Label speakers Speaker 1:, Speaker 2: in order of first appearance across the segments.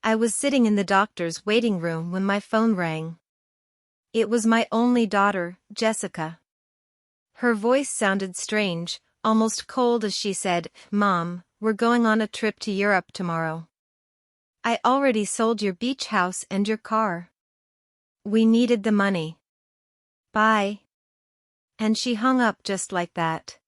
Speaker 1: I was sitting in the doctor's waiting room when my phone rang. It was my only daughter, Jessica. Her voice sounded strange, almost cold as she said, "Mom, we're going on a trip to Europe tomorrow. I already sold your beach house and your car. We needed the money. Bye." And she hung up just like that.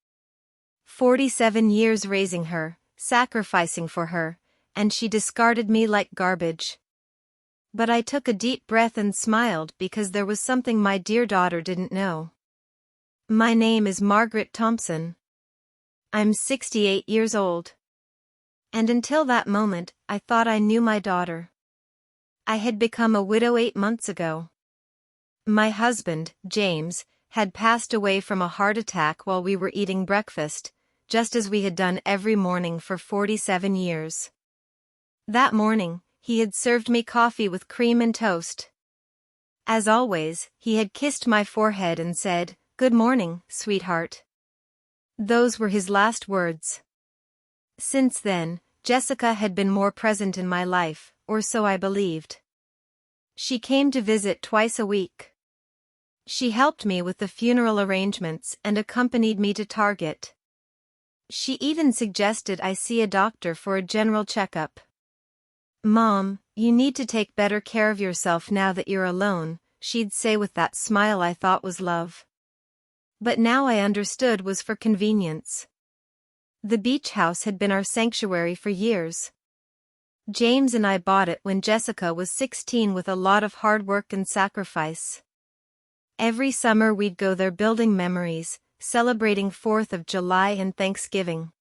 Speaker 1: 47 years raising her, sacrificing for her, and she discarded me like garbage. But I took a deep breath and smiled because there was something my dear daughter didn't know. My name is Margaret Thompson. I'm 68 years old. And until that moment, I thought I knew my daughter. I had become a widow 8 months ago. My husband, James, had passed away from a heart attack while we were eating breakfast, just as we had done every morning for 47 years. That morning, he had served me coffee with cream and toast. As always, he had kissed my forehead and said, "Good morning, sweetheart." Those were his last words. Since then, Jessica had been more present in my life, or so I believed. She came to visit twice a week. She helped me with the funeral arrangements and accompanied me to Target. She even suggested I see a doctor for a general checkup. "Mom, you need to take better care of yourself now that you're alone," she'd say with that smile I thought was love. But now I understood was for convenience. The beach house had been our sanctuary for years. James and I bought it when Jessica was 16 with a lot of hard work and sacrifice. Every summer we'd go there building memories, celebrating 4th of July and Thanksgiving.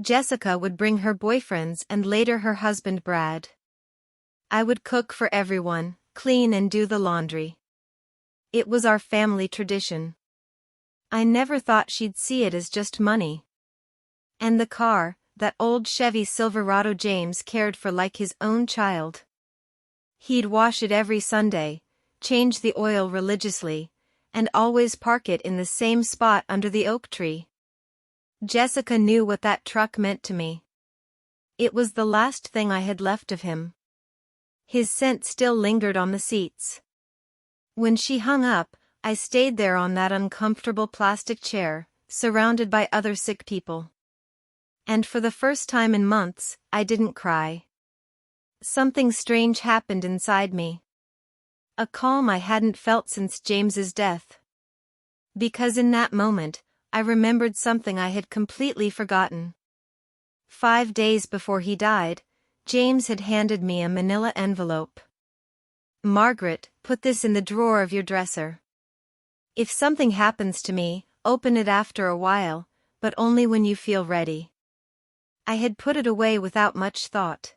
Speaker 1: Jessica would bring her boyfriends and later her husband Brad. I would cook for everyone, clean and do the laundry. It was our family tradition. I never thought she'd see it as just money. And the car, that old Chevy Silverado, James cared for like his own child. He'd wash it every Sunday, change the oil religiously, and always park it in the same spot under the oak tree. Jessica knew what that truck meant to me. It was the last thing I had left of him. His scent still lingered on the seats. When she hung up, I stayed there on that uncomfortable plastic chair, surrounded by other sick people. And for the first time in months, I didn't cry. Something strange happened inside me. A calm I hadn't felt since James's death. Because in that moment, I remembered something I had completely forgotten. 5 days before he died, James had handed me a manila envelope. "Margaret, put this in the drawer of your dresser. If something happens to me, open it after a while, but only when you feel ready." I had put it away without much thought.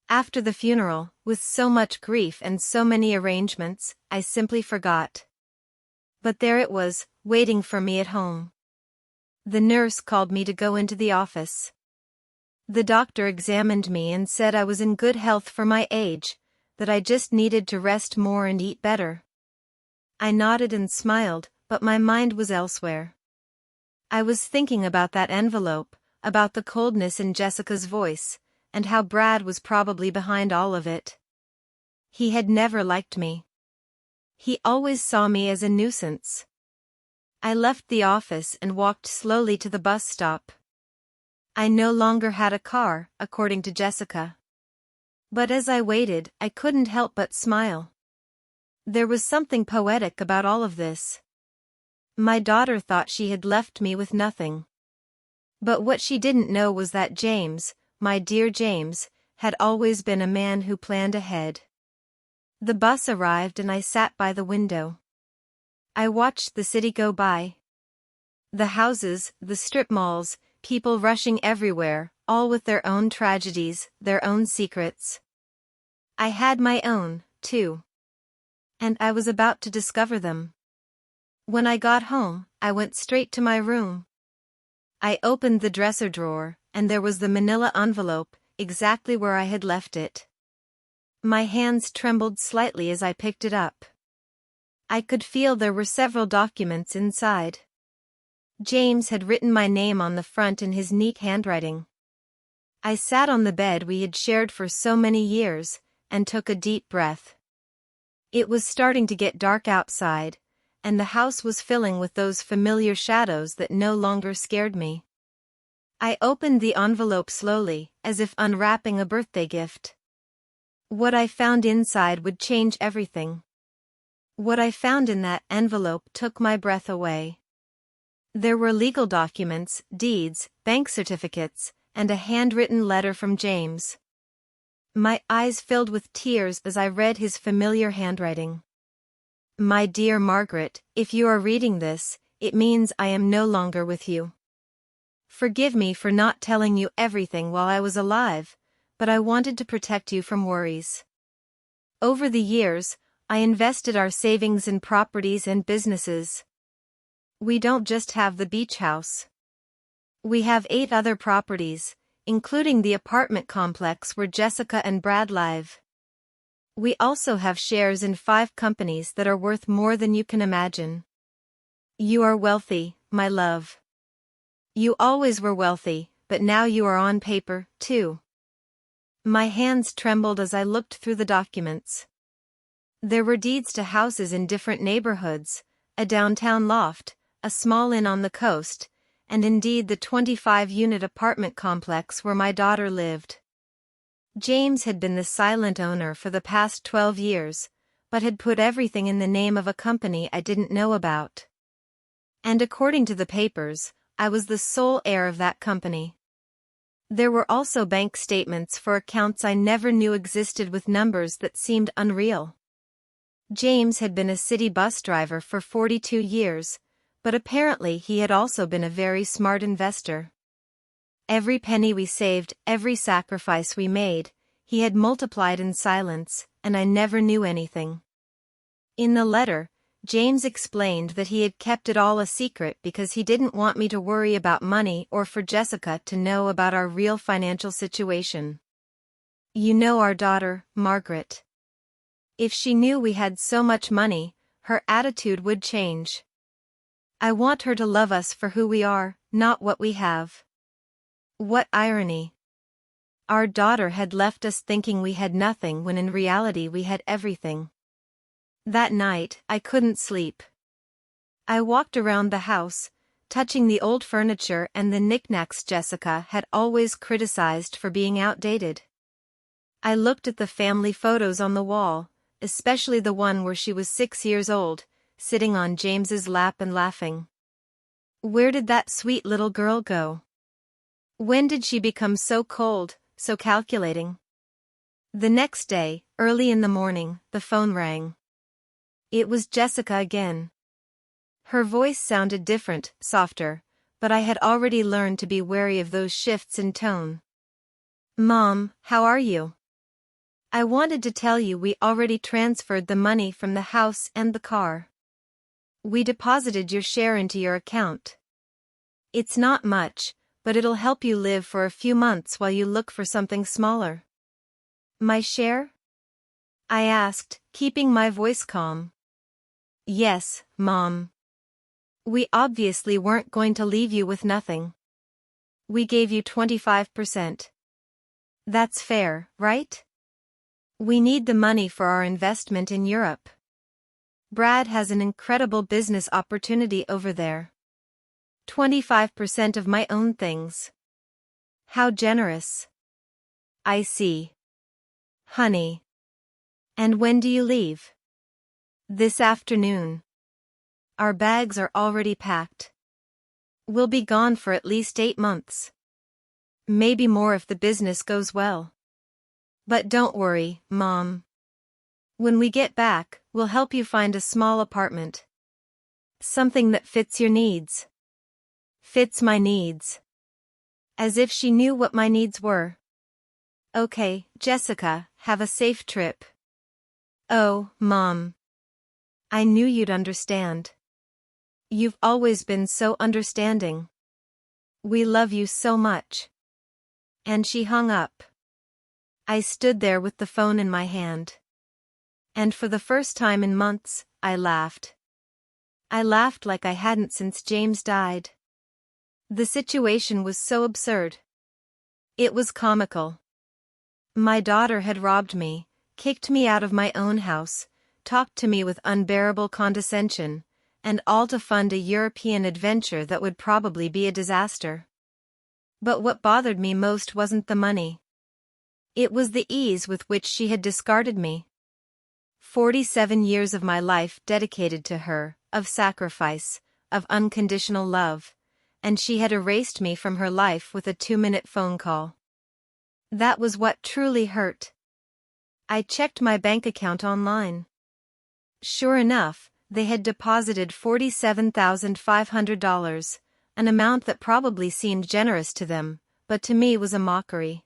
Speaker 1: After the funeral, with so much grief and so many arrangements, I simply forgot. But there it was, waiting for me at home. The nurse called me to go into the office. The doctor examined me and said I was in good health for my age, that I just needed to rest more and eat better. I nodded and smiled, but my mind was elsewhere. I was thinking about that envelope, about the coldness in Jessica's voice, and how Brad was probably behind all of it. He had never liked me. He always saw me as a nuisance. I left the office and walked slowly to the bus stop. I no longer had a car, according to Jessica. But as I waited, I couldn't help but smile. There was something poetic about all of this. My daughter thought she had left me with nothing. But what she didn't know was that James, my dear James, had always been a man who planned ahead. The bus arrived and I sat by the window. I watched the city go by. The houses, the strip malls, people rushing everywhere, all with their own tragedies, their own secrets. I had my own, too. And I was about to discover them. When I got home, I went straight to my room. I opened the dresser drawer, and there was the manila envelope, exactly where I had left it. My hands trembled slightly as I picked it up. I could feel there were several documents inside. James had written my name on the front in his neat handwriting. I sat on the bed we had shared for so many years, and took a deep breath. It was starting to get dark outside, and the house was filling with those familiar shadows that no longer scared me. I opened the envelope slowly, as if unwrapping a birthday gift. What I found inside would change everything. What I found in that envelope took my breath away. There were legal documents, deeds, bank certificates, and a handwritten letter from James. My eyes filled with tears as I read his familiar handwriting. My dear Margaret, if you are reading this, it means I am no longer with you. Forgive me for not telling you everything while I was alive, but I wanted to protect you from worries. Over the years, I invested our savings in properties and businesses. We don't just have the beach house. We have 8 other properties, including the apartment complex where Jessica and Brad live. We also have shares in 5 companies that are worth more than you can imagine. You are wealthy, my love. You always were wealthy, but now you are on paper, too. My hands trembled as I looked through the documents. There were deeds to houses in different neighborhoods, a downtown loft, a small inn on the coast, and indeed the 25-unit apartment complex where my daughter lived. James had been the silent owner for the past 12 years, but had put everything in the name of a company I didn't know about. And according to the papers, I was the sole heir of that company. There were also bank statements for accounts I never knew existed with numbers that seemed unreal. James had been a city bus driver for 42 years, but apparently he had also been a very smart investor. Every penny we saved, every sacrifice we made, he had multiplied in silence, and I never knew anything. In the letter, James explained that he had kept it all a secret because he didn't want me to worry about money or for Jessica to know about our real financial situation. You know our daughter, Margaret. If she knew we had so much money, her attitude would change. I want her to love us for who we are, not what we have. What irony. Our daughter had left us thinking we had nothing when in reality we had everything. That night, I couldn't sleep. I walked around the house, touching the old furniture and the knickknacks Jessica had always criticized for being outdated. I looked at the family photos on the wall, especially the one where she was 6 years old, sitting on James's lap and laughing. Where did that sweet little girl go? When did she become so cold, so calculating? The next day, early in the morning, the phone rang. It was Jessica again. Her voice sounded different, softer, but I had already learned to be wary of those shifts in tone. Mom, how are you? I wanted to tell you we already transferred the money from the house and the car. We deposited your share into your account. It's not much, but it'll help you live for a few months while you look for something smaller. My share? I asked, keeping my voice calm. Yes, Mom. We obviously weren't going to leave you with nothing. We gave you 25%. That's fair, right? We need the money for our investment in Europe. Brad has an incredible business opportunity over there. 25% of my own things. How generous. I see. Honey. And when do you leave? This afternoon. Our bags are already packed. We'll be gone for at least 8 months. Maybe more if the business goes well. But don't worry, Mom. When we get back, we'll help you find a small apartment. Something that fits your needs. Fits my needs. As if she knew what my needs were. Okay, Jessica, have a safe trip. Oh, Mom. I knew you'd understand. You've always been so understanding. We love you so much. And she hung up. I stood there with the phone in my hand. And for the first time in months, I laughed. I laughed like I hadn't since James died. The situation was so absurd. It was comical. My daughter had robbed me, kicked me out of my own house, talked to me with unbearable condescension, and all to fund a European adventure that would probably be a disaster. But what bothered me most wasn't the money. It was the ease with which she had discarded me. 47 years of my life dedicated to her, of sacrifice, of unconditional love, and she had erased me from her life with a 2-minute phone call. That was what truly hurt. I checked my bank account online. Sure enough, they had deposited $47,500, an amount that probably seemed generous to them, but to me was a mockery.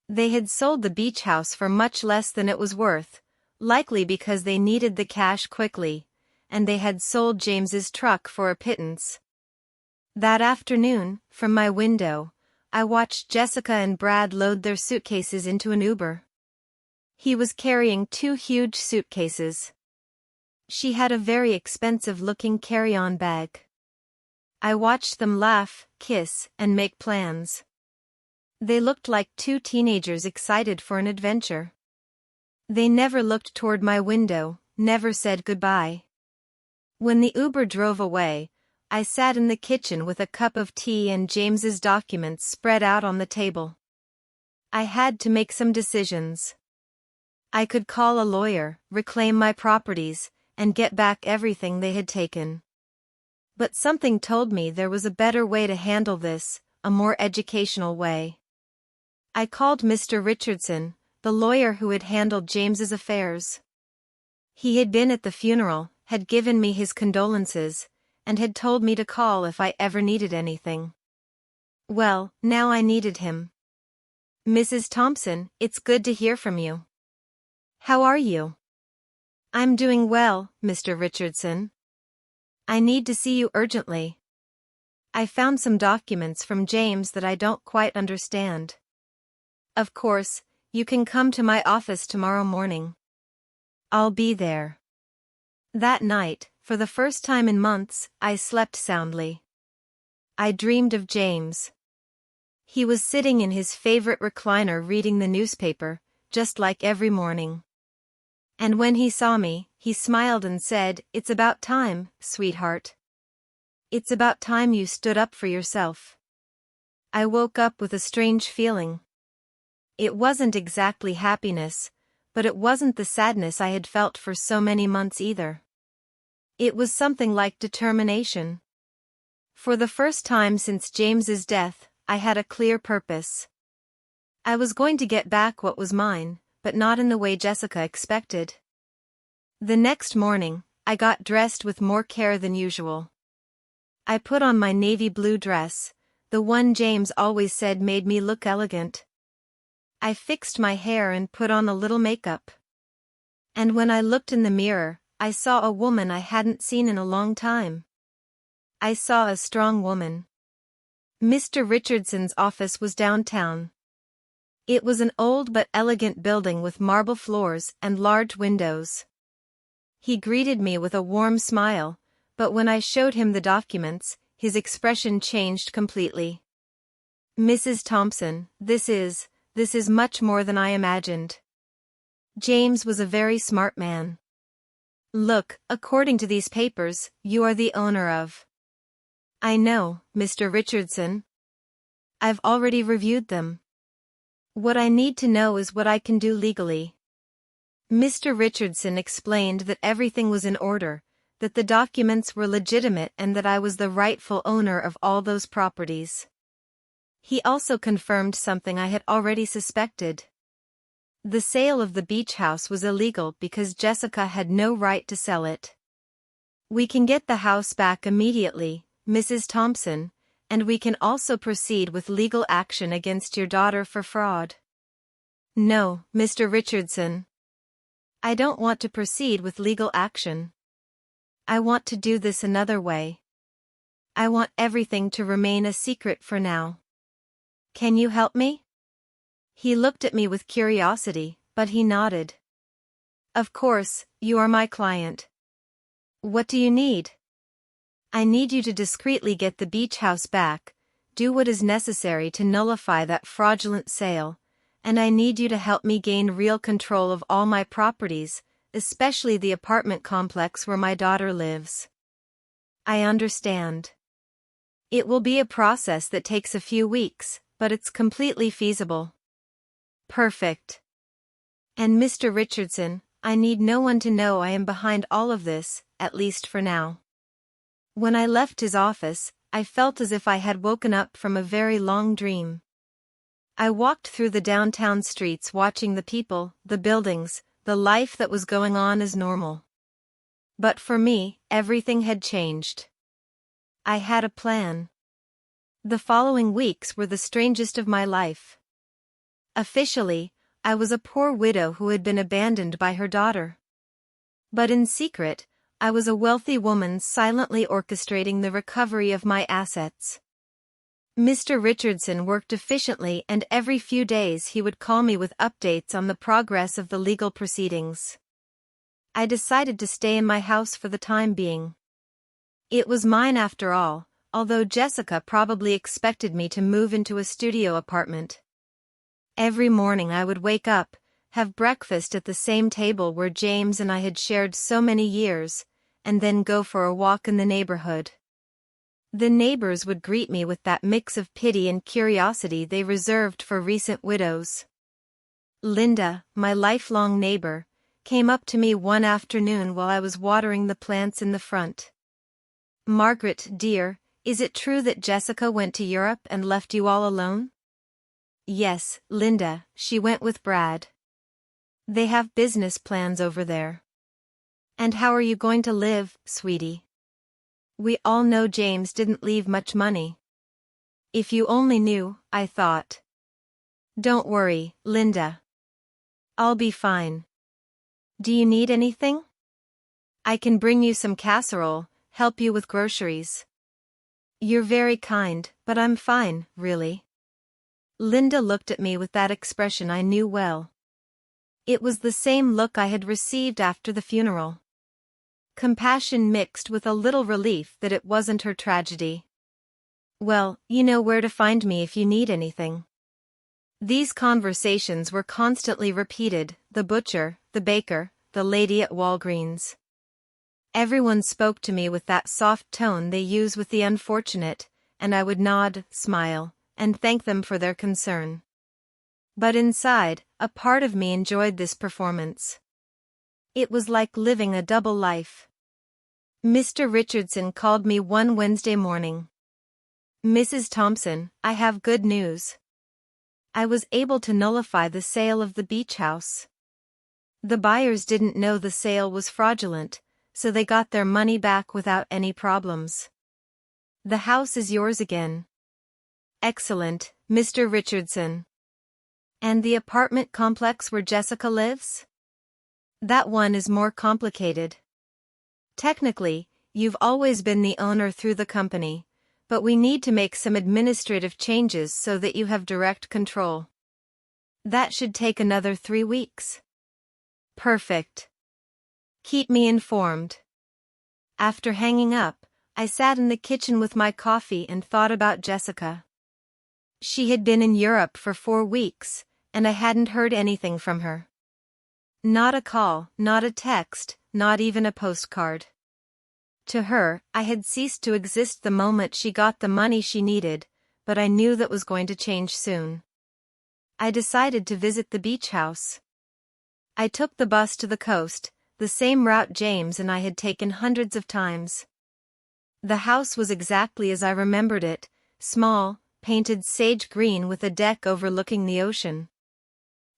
Speaker 1: They had sold the beach house for much less than it was worth, likely because they needed the cash quickly, and they had sold James's truck for a pittance. That afternoon, from my window, I watched Jessica and Brad load their suitcases into an Uber. He was carrying 2 huge suitcases. She had a very expensive-looking carry-on bag. I watched them laugh, kiss, and make plans. They looked like 2 teenagers excited for an adventure. They never looked toward my window, never said goodbye. When the Uber drove away, I sat in the kitchen with a cup of tea and James's documents spread out on the table. I had to make some decisions. I could call a lawyer, reclaim my properties, and get back everything they had taken. But something told me there was a better way to handle this, a more educational way. I called Mr. Richardson, the lawyer who had handled James's affairs. He had been at the funeral, had given me his condolences, and had told me to call if I ever needed anything. Well, now I needed him. Mrs. Thompson, it's good to hear from you. How are you? I'm doing well, Mr. Richardson. I need to see you urgently. I found some documents from James that I don't quite understand. Of course, you can come to my office tomorrow morning. I'll be there. That night, for the first time in months, I slept soundly. I dreamed of James. He was sitting in his favorite recliner reading the newspaper, just like every morning. And when he saw me, he smiled and said, "It's about time, sweetheart. It's about time you stood up for yourself." I woke up with a strange feeling. It wasn't exactly happiness, but it wasn't the sadness I had felt for so many months either. It was something like determination. For the first time since James's death, I had a clear purpose. I was going to get back what was mine, but not in the way Jessica expected. The next morning, I got dressed with more care than usual. I put on my navy blue dress, the one James always said made me look elegant. I fixed my hair and put on a little makeup. And when I looked in the mirror, I saw a woman I hadn't seen in a long time. I saw a strong woman. Mr. Richardson's office was downtown. It was an old but elegant building with marble floors and large windows. He greeted me with a warm smile, but when I showed him the documents, his expression changed completely. "Mrs. Thompson, this is much more than I imagined." James was a very smart man. "Look, according to these papers, you are the owner of..." "I know, Mr. Richardson. I've already reviewed them. What I need to know is what I can do legally." Mr. Richardson explained that everything was in order, that the documents were legitimate and that I was the rightful owner of all those properties. He also confirmed something I had already suspected. The sale of the beach house was illegal because Jessica had no right to sell it. "We can get the house back immediately, Mrs. Thompson, and we can also proceed with legal action against your daughter for fraud." "No, Mr. Richardson. I don't want to proceed with legal action. I want to do this another way. I want everything to remain a secret for now. Can you help me?" He looked at me with curiosity, but he nodded. "Of course, you are my client. What do you need?" "I need you to discreetly get the beach house back, do what is necessary to nullify that fraudulent sale, and I need you to help me gain real control of all my properties, especially the apartment complex where my daughter lives. I understand. It will be a process that takes a few weeks, but it's completely feasible. Perfect. And Mr. Richardson, I need no one to know I am behind all of this, at least for now. When I left his office, I felt as if I had woken up from a very long dream. I walked through the downtown streets watching the people, the buildings, the life that was going on as normal. But for me, everything had changed. I had a plan. The following weeks were the strangest of my life. Officially, I was a poor widow who had been abandoned by her daughter. But in secret, I was a wealthy woman silently orchestrating the recovery of my assets. Mr. Richardson worked efficiently, and every few days he would call me with updates on the progress of the legal proceedings. I decided to stay in my house for the time being. It was mine after all, although Jessica probably expected me to move into a studio apartment. Every morning I would wake up, have breakfast at the same table where James and I had shared so many years, and then go for a walk in the neighborhood. The neighbors would greet me with that mix of pity and curiosity they reserved for recent widows. Linda, my lifelong neighbor, came up to me one afternoon while I was watering the plants in the front. "Margaret, dear, is it true that Jessica went to Europe and left you all alone?" "Yes, Linda, she went with Brad. They have business plans over there." "And how are you going to live, sweetie? We all know James didn't leave much money." "If you only knew," I thought. "Don't worry, Linda. I'll be fine. Do you need anything? I can bring you some casserole, help you with groceries." "You're very kind, but I'm fine, really." Linda looked at me with that expression I knew well. It was the same look I had received after the funeral. Compassion mixed with a little relief that it wasn't her tragedy. "Well, you know where to find me if you need anything." These conversations were constantly repeated: the butcher, the baker, the lady at Walgreens. Everyone spoke to me with that soft tone they use with the unfortunate, and I would nod, smile, and thank them for their concern. But inside, a part of me enjoyed this performance. It was like living a double life. Mr. Richardson called me one Wednesday morning. "Mrs. Thompson, I have good news. I was able to nullify the sale of the beach house. The buyers didn't know the sale was fraudulent, so they got their money back without any problems. The house is yours again." "Excellent, Mr. Richardson. And the apartment complex where Jessica lives?" "That one is more complicated. Technically, you've always been the owner through the company, but we need to make some administrative changes so that you have direct control. That should take another 3 weeks." "Perfect. Keep me informed." After hanging up, I sat in the kitchen with my coffee and thought about Jessica. She had been in Europe for 4 weeks, and I hadn't heard anything from her. Not a call, not a text, not even a postcard. To her, I had ceased to exist the moment she got the money she needed, but I knew that was going to change soon. I decided to visit the beach house. I took the bus to the coast, the same route James and I had taken hundreds of times. The house was exactly as I remembered it, small, painted sage green with a deck overlooking the ocean.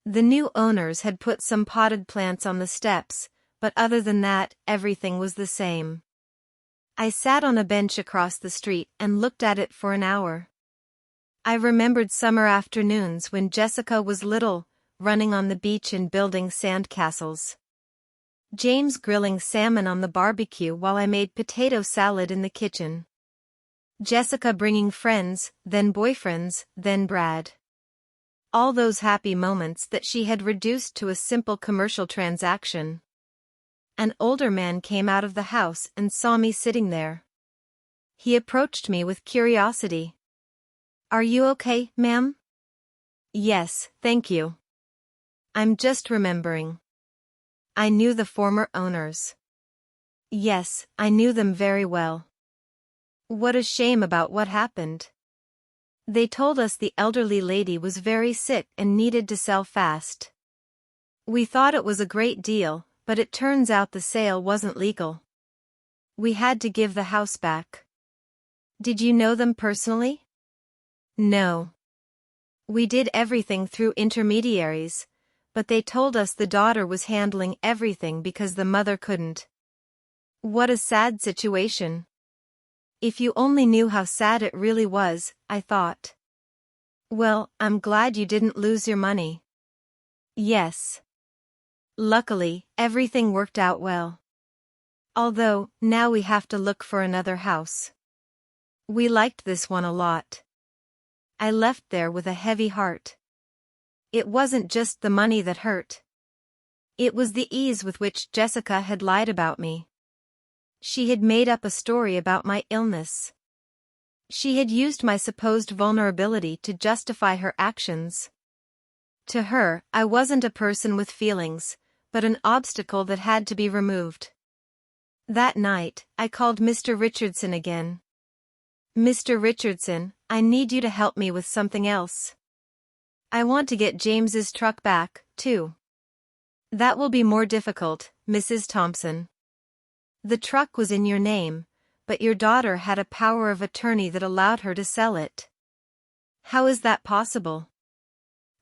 Speaker 1: The new owners had put some potted plants on the steps, but other than that, everything was the same. I sat on a bench across the street and looked at it for an hour. I remembered summer afternoons when Jessica was little, running on the beach and building sand castles. James grilling salmon on the barbecue while I made potato salad in the kitchen. Jessica bringing friends, then boyfriends, then Brad. All those happy moments that she had reduced to a simple commercial transaction. An older man came out of the house and saw me sitting there. He approached me with curiosity. Are you okay, ma'am? Yes, thank you. I'm just remembering. I knew the former owners. Yes, I knew them very well. What a shame about what happened. They told us the elderly lady was very sick and needed to sell fast. We thought it was a great deal, but it turns out the sale wasn't legal. We had to give the house back. Did you know them personally? No. We did everything through intermediaries, but they told us the daughter was handling everything because the mother couldn't. What a sad situation. If you only knew how sad it really was, I thought. Well, I'm glad you didn't lose your money. Yes. Luckily, everything worked out well. Although, now we have to look for another house. We liked this one a lot. I left there with a heavy heart. It wasn't just the money that hurt. It was the ease with which Jessica had lied about me. She had made up a story about my illness. She had used my supposed vulnerability to justify her actions. To her, I wasn't a person with feelings, but an obstacle that had to be removed. That night, I called Mr. Richardson again. Mr. Richardson, I need you to help me with something else. I want to get James's truck back, too. That will be more difficult, Mrs. Thompson. The truck was in your name, but your daughter had a power of attorney that allowed her to sell it. How is that possible?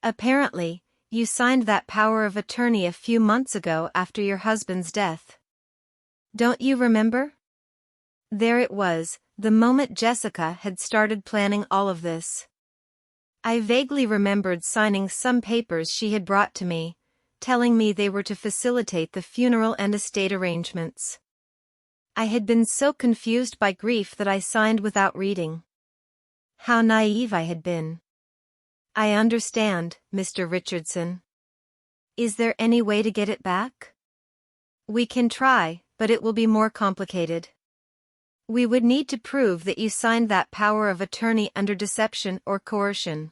Speaker 1: Apparently, you signed that power of attorney a few months ago after your husband's death. Don't you remember? There it was, the moment Jessica had started planning all of this. I vaguely remembered signing some papers she had brought to me, telling me they were to facilitate the funeral and estate arrangements. I had been so confused by grief that I signed without reading. How naive I had been. I understand, Mr. Richardson. Is there any way to get it back? We can try, but it will be more complicated. We would need to prove that you signed that power of attorney under deception or coercion.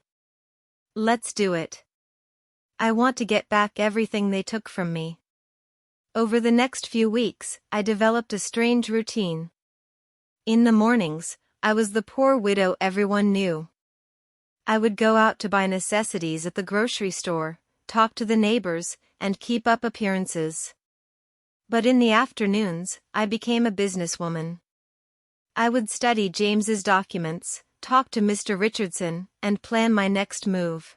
Speaker 1: Let's do it. I want to get back everything they took from me. Over the next few weeks, I developed a strange routine. In the mornings, I was the poor widow everyone knew. I would go out to buy necessities at the grocery store, talk to the neighbors, and keep up appearances. But in the afternoons, I became a businesswoman. I would study James's documents, talk to Mr. Richardson, and plan my next move.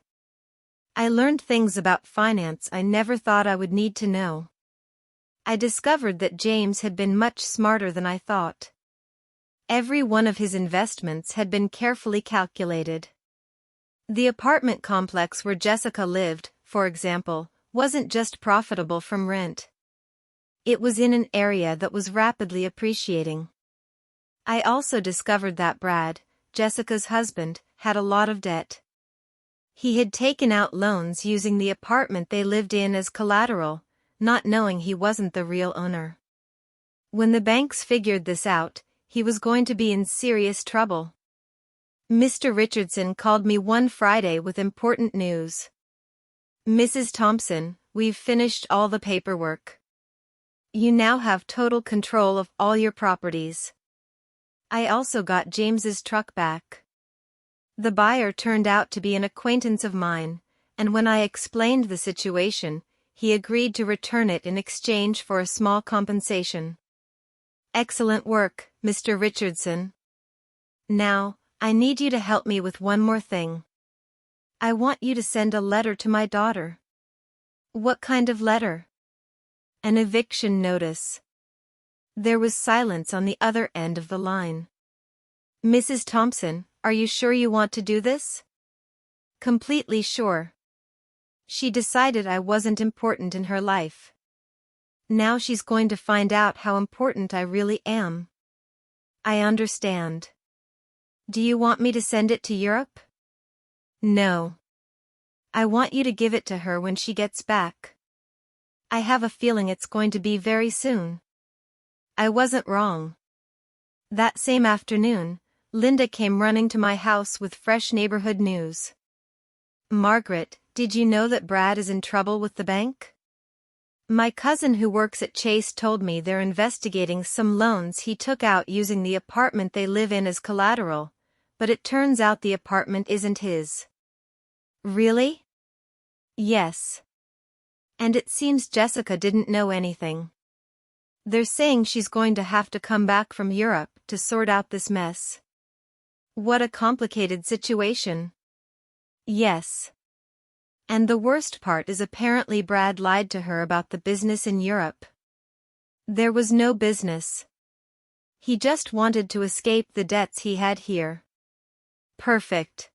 Speaker 1: I learned things about finance I never thought I would need to know. I discovered that James had been much smarter than I thought. Every one of his investments had been carefully calculated. The apartment complex where Jessica lived, for example, wasn't just profitable from rent. It was in an area that was rapidly appreciating. I also discovered that Brad, Jessica's husband, had a lot of debt. He had taken out loans using the apartment they lived in as collateral, not knowing he wasn't the real owner. When the banks figured this out, he was going to be in serious trouble. Mr. Richardson called me one Friday with important news. Mrs. Thompson, we've finished all the paperwork. You now have total control of all your properties. I also got James's truck back. The buyer turned out to be an acquaintance of mine, and when I explained the situation, he agreed to return it in exchange for a small compensation. Excellent work, Mr. Richardson. Now, I need you to help me with one more thing. I want you to send a letter to my daughter. What kind of letter? An eviction notice. There was silence on the other end of the line. Mrs. Thompson, are you sure you want to do this? Completely sure. She decided I wasn't important in her life. Now she's going to find out how important I really am. I understand. Do you want me to send it to Europe? No. I want you to give it to her when she gets back. I have a feeling it's going to be very soon. I wasn't wrong. That same afternoon, Linda came running to my house with fresh neighborhood news. "Margaret, did you know that Brad is in trouble with the bank? My cousin who works at Chase told me they're investigating some loans he took out using the apartment they live in as collateral, but it turns out the apartment isn't his." "Really?" "Yes. And it seems Jessica didn't know anything. They're saying she's going to have to come back from Europe to sort out this mess." "What a complicated situation." "Yes. And the worst part is apparently Brad lied to her about the business in Europe. There was no business. He just wanted to escape the debts he had here." "Perfect.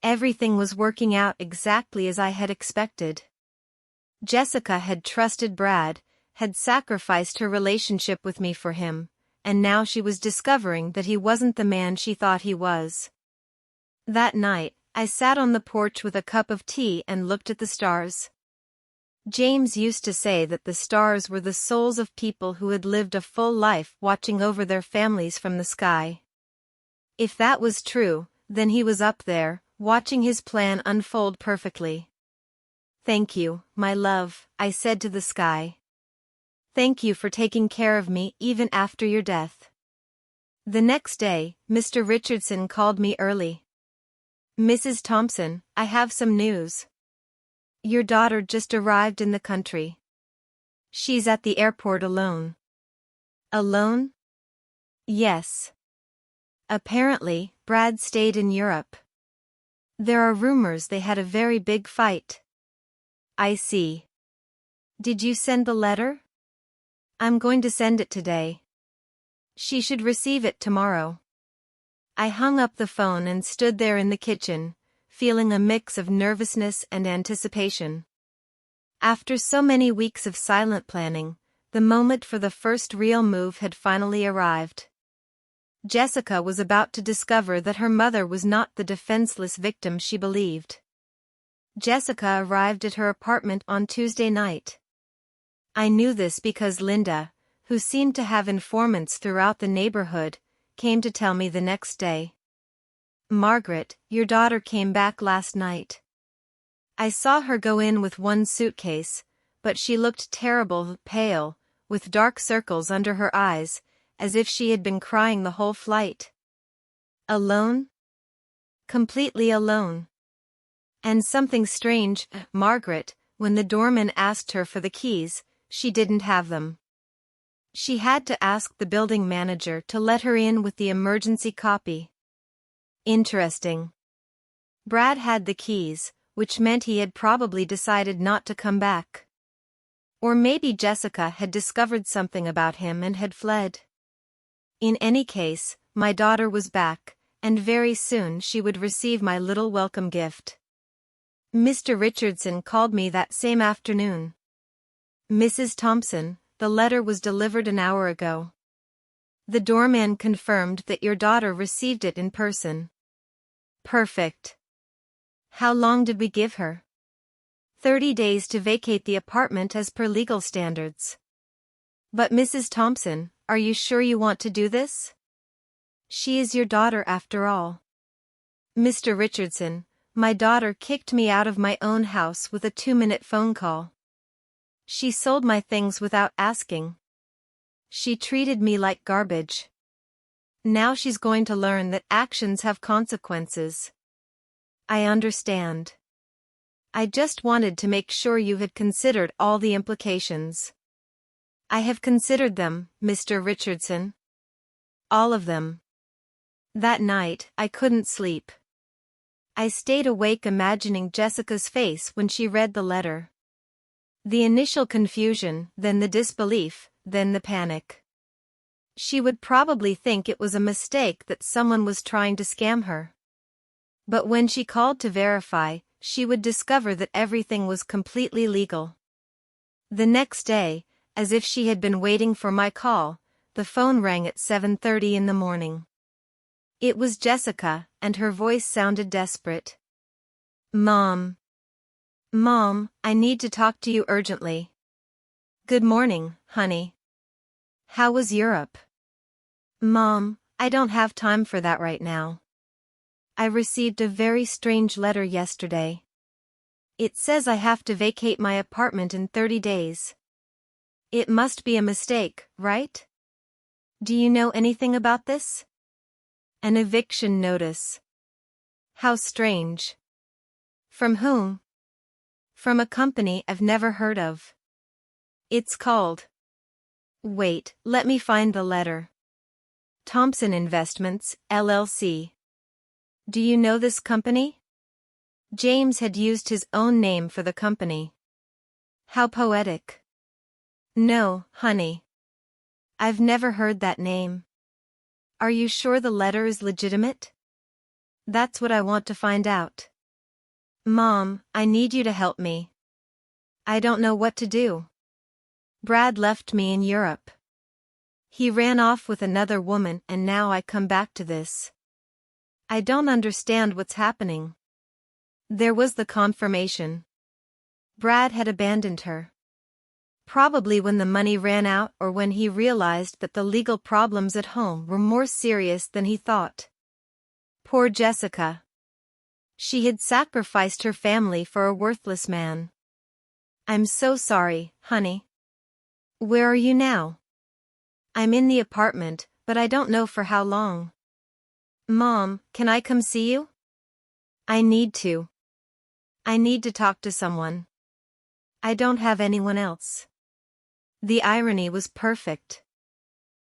Speaker 1: Everything was working out exactly as I had expected. Jessica had trusted Brad, had sacrificed her relationship with me for him, and now she was discovering that he wasn't the man she thought he was." That night, I sat on the porch with a cup of tea and looked at the stars. James used to say that the stars were the souls of people who had lived a full life watching over their families from the sky. If that was true, then he was up there, watching his plan unfold perfectly. "Thank you, my love," I said to the sky. "Thank you for taking care of me even after your death." The next day, Mr. Richardson called me early. "Mrs. Thompson, I have some news. Your daughter just arrived in the country. She's at the airport alone." "Alone?" "Yes. Apparently, Brad stayed in Europe. There are rumors they had a very big fight." "I see. Did you send the letter?" "I'm going to send it today. She should receive it tomorrow." I hung up the phone and stood there in the kitchen, feeling a mix of nervousness and anticipation. After so many weeks of silent planning, the moment for the first real move had finally arrived. Jessica was about to discover that her mother was not the defenseless victim she believed. Jessica arrived at her apartment on Tuesday night. I knew this because Linda, who seemed to have informants throughout the neighborhood, came to tell me the next day. "Margaret, your daughter came back last night. I saw her go in with one suitcase, but she looked terrible, pale, with dark circles under her eyes, as if she had been crying the whole flight." "Alone?" "Completely alone. And something strange, Margaret, when the doorman asked her for the keys, she didn't have them. She had to ask the building manager to let her in with the emergency copy." "Interesting. Brad had the keys, which meant he had probably decided not to come back. Or maybe Jessica had discovered something about him and had fled. In any case, my daughter was back, and very soon she would receive my little welcome gift." Mr. Richardson called me that same afternoon. "Mrs. Thompson, the letter was delivered an hour ago. The doorman confirmed that your daughter received it in person." "Perfect. How long did we give her?" 30 days to vacate the apartment as per legal standards." "But Mrs. Thompson, are you sure you want to do this? She is your daughter after all." "Mr. Richardson, my daughter kicked me out of my own house with a 2-minute phone call. She sold my things without asking. She treated me like garbage. Now she's going to learn that actions have consequences." "I understand. I just wanted to make sure you had considered all the implications." "I have considered them, Mr. Richardson. All of them." That night, I couldn't sleep. I stayed awake imagining Jessica's face when she read the letter. The initial confusion, then the disbelief, then the panic. She would probably think it was a mistake that someone was trying to scam her. But when she called to verify, she would discover that everything was completely legal. The next day, as if she had been waiting for my call, the phone rang at 7:30 in the morning. It was Jessica, and her voice sounded desperate. "Mom. Mom, I need to talk to you urgently." "Good morning, honey. How was Europe?" "Mom, I don't have time for that right now. I received a very strange letter yesterday. It says I have to vacate my apartment in 30 days. It must be a mistake, right? Do you know anything about this? An eviction notice. How strange. From whom? From a company I've never heard of. It's called. Wait, let me find the letter. Thompson Investments, LLC. Do you know this company? James had used his own name for the company. How poetic. No, honey. I've never heard that name. Are you sure the letter is legitimate? That's what I want to find out. Mom, I need you to help me. I don't know what to do. Brad left me in Europe. He ran off with another woman and now I come back to this. I don't understand what's happening. There was the confirmation. Brad had abandoned her. Probably when the money ran out or when he realized that the legal problems at home were more serious than he thought. Poor Jessica. She had sacrificed her family for a worthless man. I'm so sorry, honey. Where are you now? I'm in the apartment, but I don't know for how long. Mom, can I come see you? I need to. I need to talk to someone. I don't have anyone else. The irony was perfect.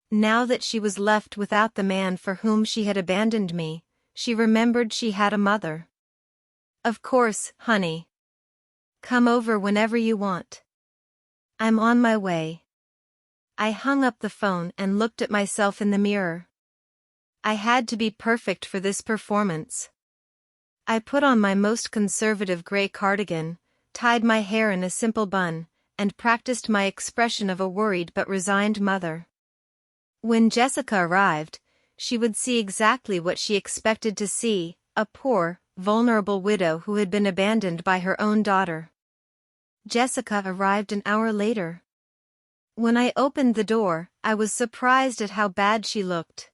Speaker 1: Now that she was left without the man for whom she had abandoned me, she remembered she had a mother. Of course, honey. Come over whenever you want. I'm on my way. I hung up the phone and looked at myself in the mirror. I had to be perfect for this performance. I put on my most conservative gray cardigan, tied my hair in a simple bun, and practiced my expression of a worried but resigned mother. When Jessica arrived, she would see exactly what she expected to see, a poor, vulnerable widow who had been abandoned by her own daughter. Jessica arrived an hour later. When I opened the door, I was surprised at how bad she looked.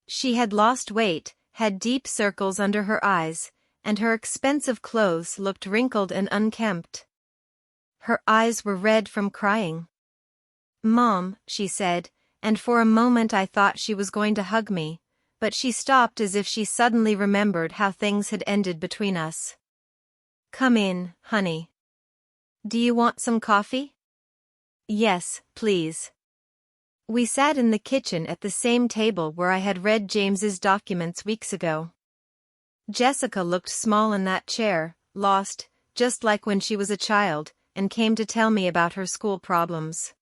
Speaker 1: She had lost weight, had deep circles under her eyes, and her expensive clothes looked wrinkled and unkempt. Her eyes were red from crying. Mom, she said, and for a moment I thought she was going to hug me, but she stopped as if she suddenly remembered how things had ended between us. Come in, honey. Do you want some coffee? Yes, please. We sat in the kitchen at the same table where I had read James's documents weeks ago. Jessica looked small in that chair, lost, just like when she was a child, and came to tell me about her school problems.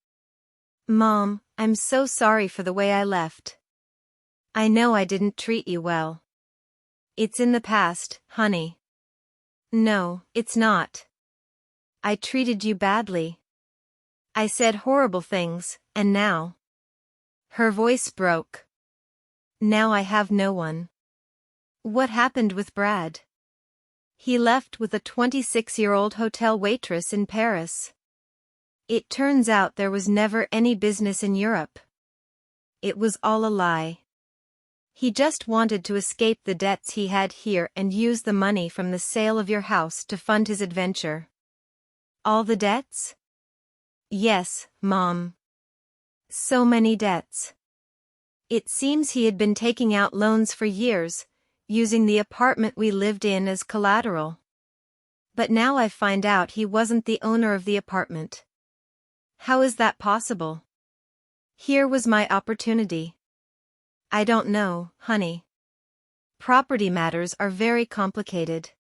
Speaker 1: Mom, I'm so sorry for the way I left. I know I didn't treat you well. It's in the past, honey. No, it's not. I treated you badly. I said horrible things, and now. Her voice broke. Now I have no one. What happened with Brad? He left with a 26-year-old hotel waitress in Paris. It turns out there was never any business in Europe. It was all a lie. He just wanted to escape the debts he had here and use the money from the sale of your house to fund his adventure. All the debts? Yes, Mom. So many debts. It seems he had been taking out loans for years, using the apartment we lived in as collateral. But now I find out he wasn't the owner of the apartment. How is that possible? Here was my opportunity. I don't know, honey. Property matters are very complicated.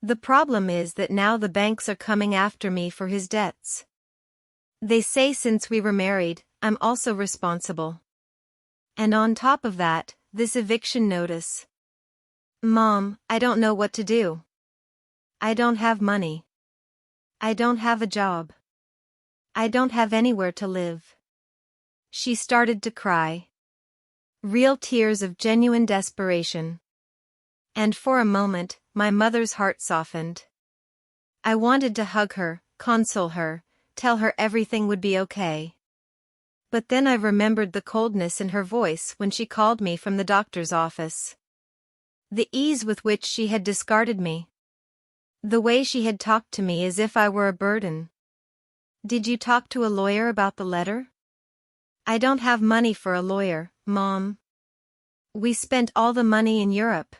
Speaker 1: The problem is that now the banks are coming after me for his debts. They say since we were married, I'm also responsible. And on top of that, this eviction notice. Mom, I don't know what to do. I don't have money. I don't have a job. I don't have anywhere to live. She started to cry. Real tears of genuine desperation. And for a moment, my mother's heart softened. I wanted to hug her, console her, tell her everything would be okay. But then I remembered the coldness in her voice when she called me from the doctor's office. The ease with which she had discarded me. The way she had talked to me as if I were a burden. "Did you talk to a lawyer about the letter?" "I don't have money for a lawyer, Mom. We spent all the money in Europe.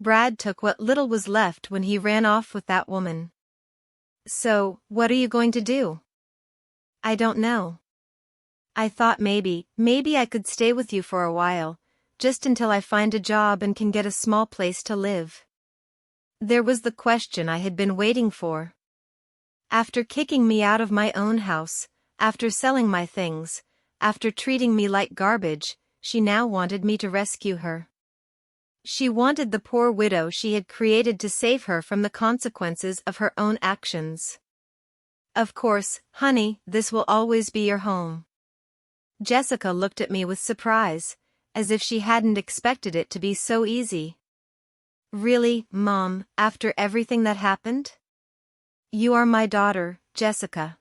Speaker 1: Brad took what little was left when he ran off with that woman." "So, what are you going to do?" "I don't know. I thought maybe I could stay with you for a while, just until I find a job and can get a small place to live." There was the question I had been waiting for. After kicking me out of my own house, after selling my things, after treating me like garbage, she now wanted me to rescue her. She wanted the poor widow she had created to save her from the consequences of her own actions. "Of course, honey, this will always be your home." Jessica looked at me with surprise, as if she hadn't expected it to be so easy. "Really, Mom, after everything that happened? You are my daughter, Jessica.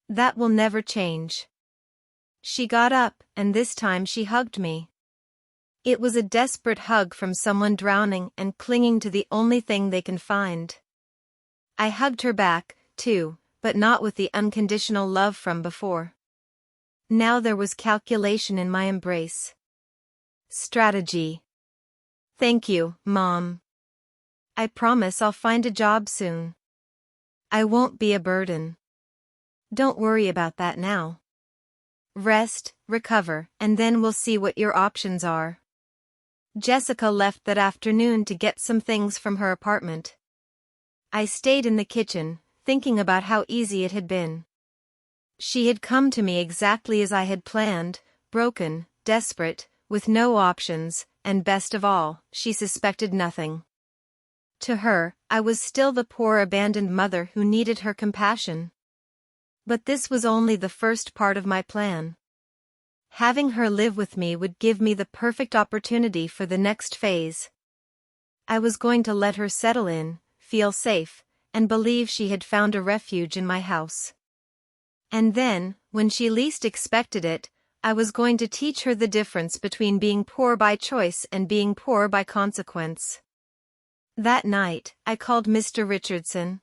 Speaker 1: That will never change." She got up, and this time she hugged me. It was a desperate hug from someone drowning and clinging to the only thing they can find. I hugged her back, too, but not with the unconditional love from before. Now there was calculation in my embrace. Strategy. "Thank you, Mom. I promise I'll find a job soon. I won't be a burden. Don't worry about that now. Rest, recover, and then we'll see what your options are." Jessica left that afternoon to get some things from her apartment. I stayed in the kitchen, thinking about how easy it had been. She had come to me exactly as I had planned, broken, desperate, with no options, and best of all, she suspected nothing. To her, I was still the poor abandoned mother who needed her compassion. But this was only the first part of my plan. Having her live with me would give me the perfect opportunity for the next phase. I was going to let her settle in, feel safe, and believe she had found a refuge in my house. And then, when she least expected it, I was going to teach her the difference between being poor by choice and being poor by consequence. That night, I called Mr. Richardson.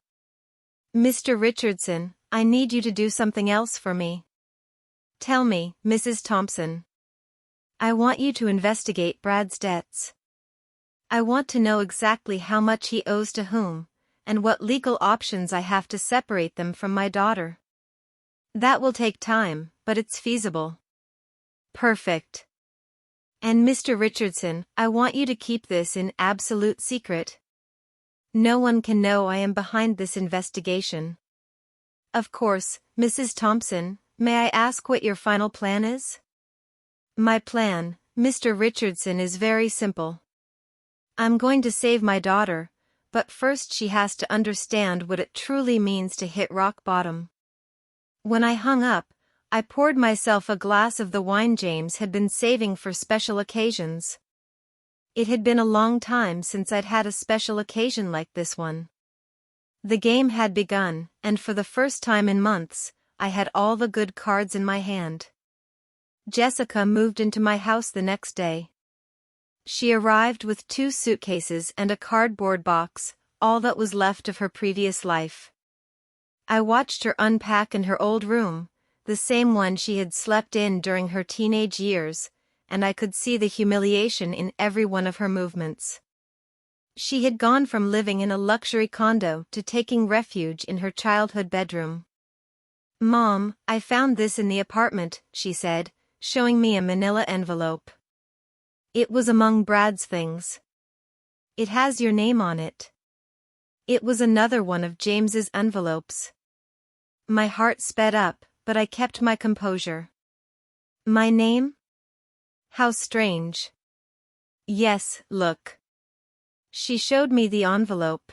Speaker 1: "Mr. Richardson, I need you to do something else for me." "Tell me, Mrs. Thompson." "I want you to investigate Brad's debts. I want to know exactly how much he owes to whom, and what legal options I have to separate them from my daughter. That will take time, but it's feasible." "Perfect. And Mr. Richardson, I want you to keep this in absolute secret. No one can know I am behind this investigation." "Of course, Mrs. Thompson, may I ask what your final plan is?" "My plan, Mr. Richardson, is very simple. I'm going to save my daughter, but first she has to understand what it truly means to hit rock bottom." When I hung up, I poured myself a glass of the wine James had been saving for special occasions. It had been a long time since I'd had a special occasion like this one. The game had begun, and for the first time in months, I had all the good cards in my hand. Jessica moved into my house the next day. She arrived with 2 suitcases and a cardboard box, all that was left of her previous life. I watched her unpack in her old room, the same one she had slept in during her teenage years, and I could see the humiliation in every one of her movements. She had gone from living in a luxury condo to taking refuge in her childhood bedroom. "Mom, I found this in the apartment," she said, showing me a manila envelope. It was among Brad's things. "It has your name on it." It was another one of James's envelopes. My heart sped up, but I kept my composure. "My name? How strange." "Yes, look." She showed me the envelope.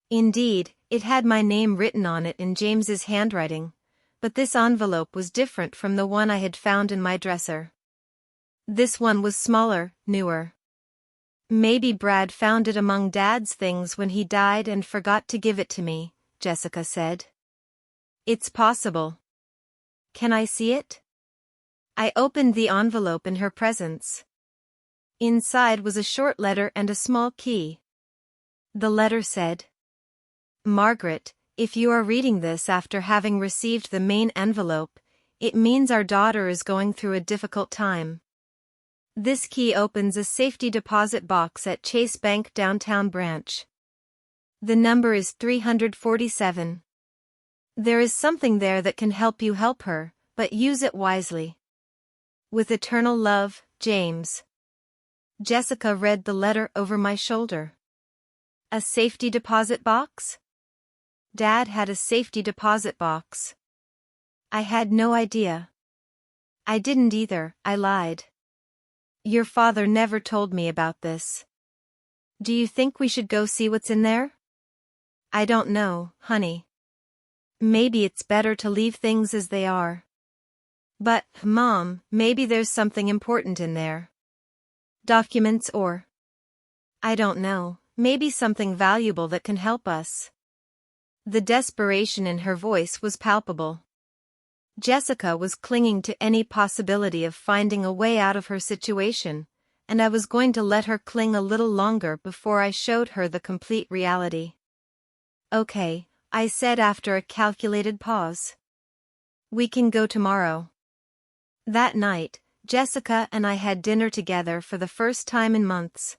Speaker 1: Indeed, it had my name written on it in James's handwriting, but this envelope was different from the one I had found in my dresser. This one was smaller, newer. "Maybe Brad found it among Dad's things when he died and forgot to give it to me," Jessica said. "It's possible. Can I see it? I opened the envelope in her presence. Inside was a short letter and a small key. The letter said, "Margaret, if you are reading this after having received the main envelope, it means our daughter is going through a difficult time. This key opens a safety deposit box at Chase Bank downtown branch. The number is 347. There is something there that can help you help her, but use it wisely. With eternal love, James." Jessica read the letter over my shoulder. A safety deposit box? Dad had a safety deposit box. I had no idea. I didn't either, I lied. Your father never told me about this. Do you think we should go see what's in there? I don't know, honey. Maybe it's better to leave things as they are. But, Mom, maybe there's something important in there. Documents or... I don't know, maybe something valuable that can help us. The desperation in her voice was palpable. Jessica was clinging to any possibility of finding a way out of her situation, and I was going to let her cling a little longer before I showed her the complete reality. Okay, I said after a calculated pause. We can go tomorrow. That night, Jessica and I had dinner together for the first time in months.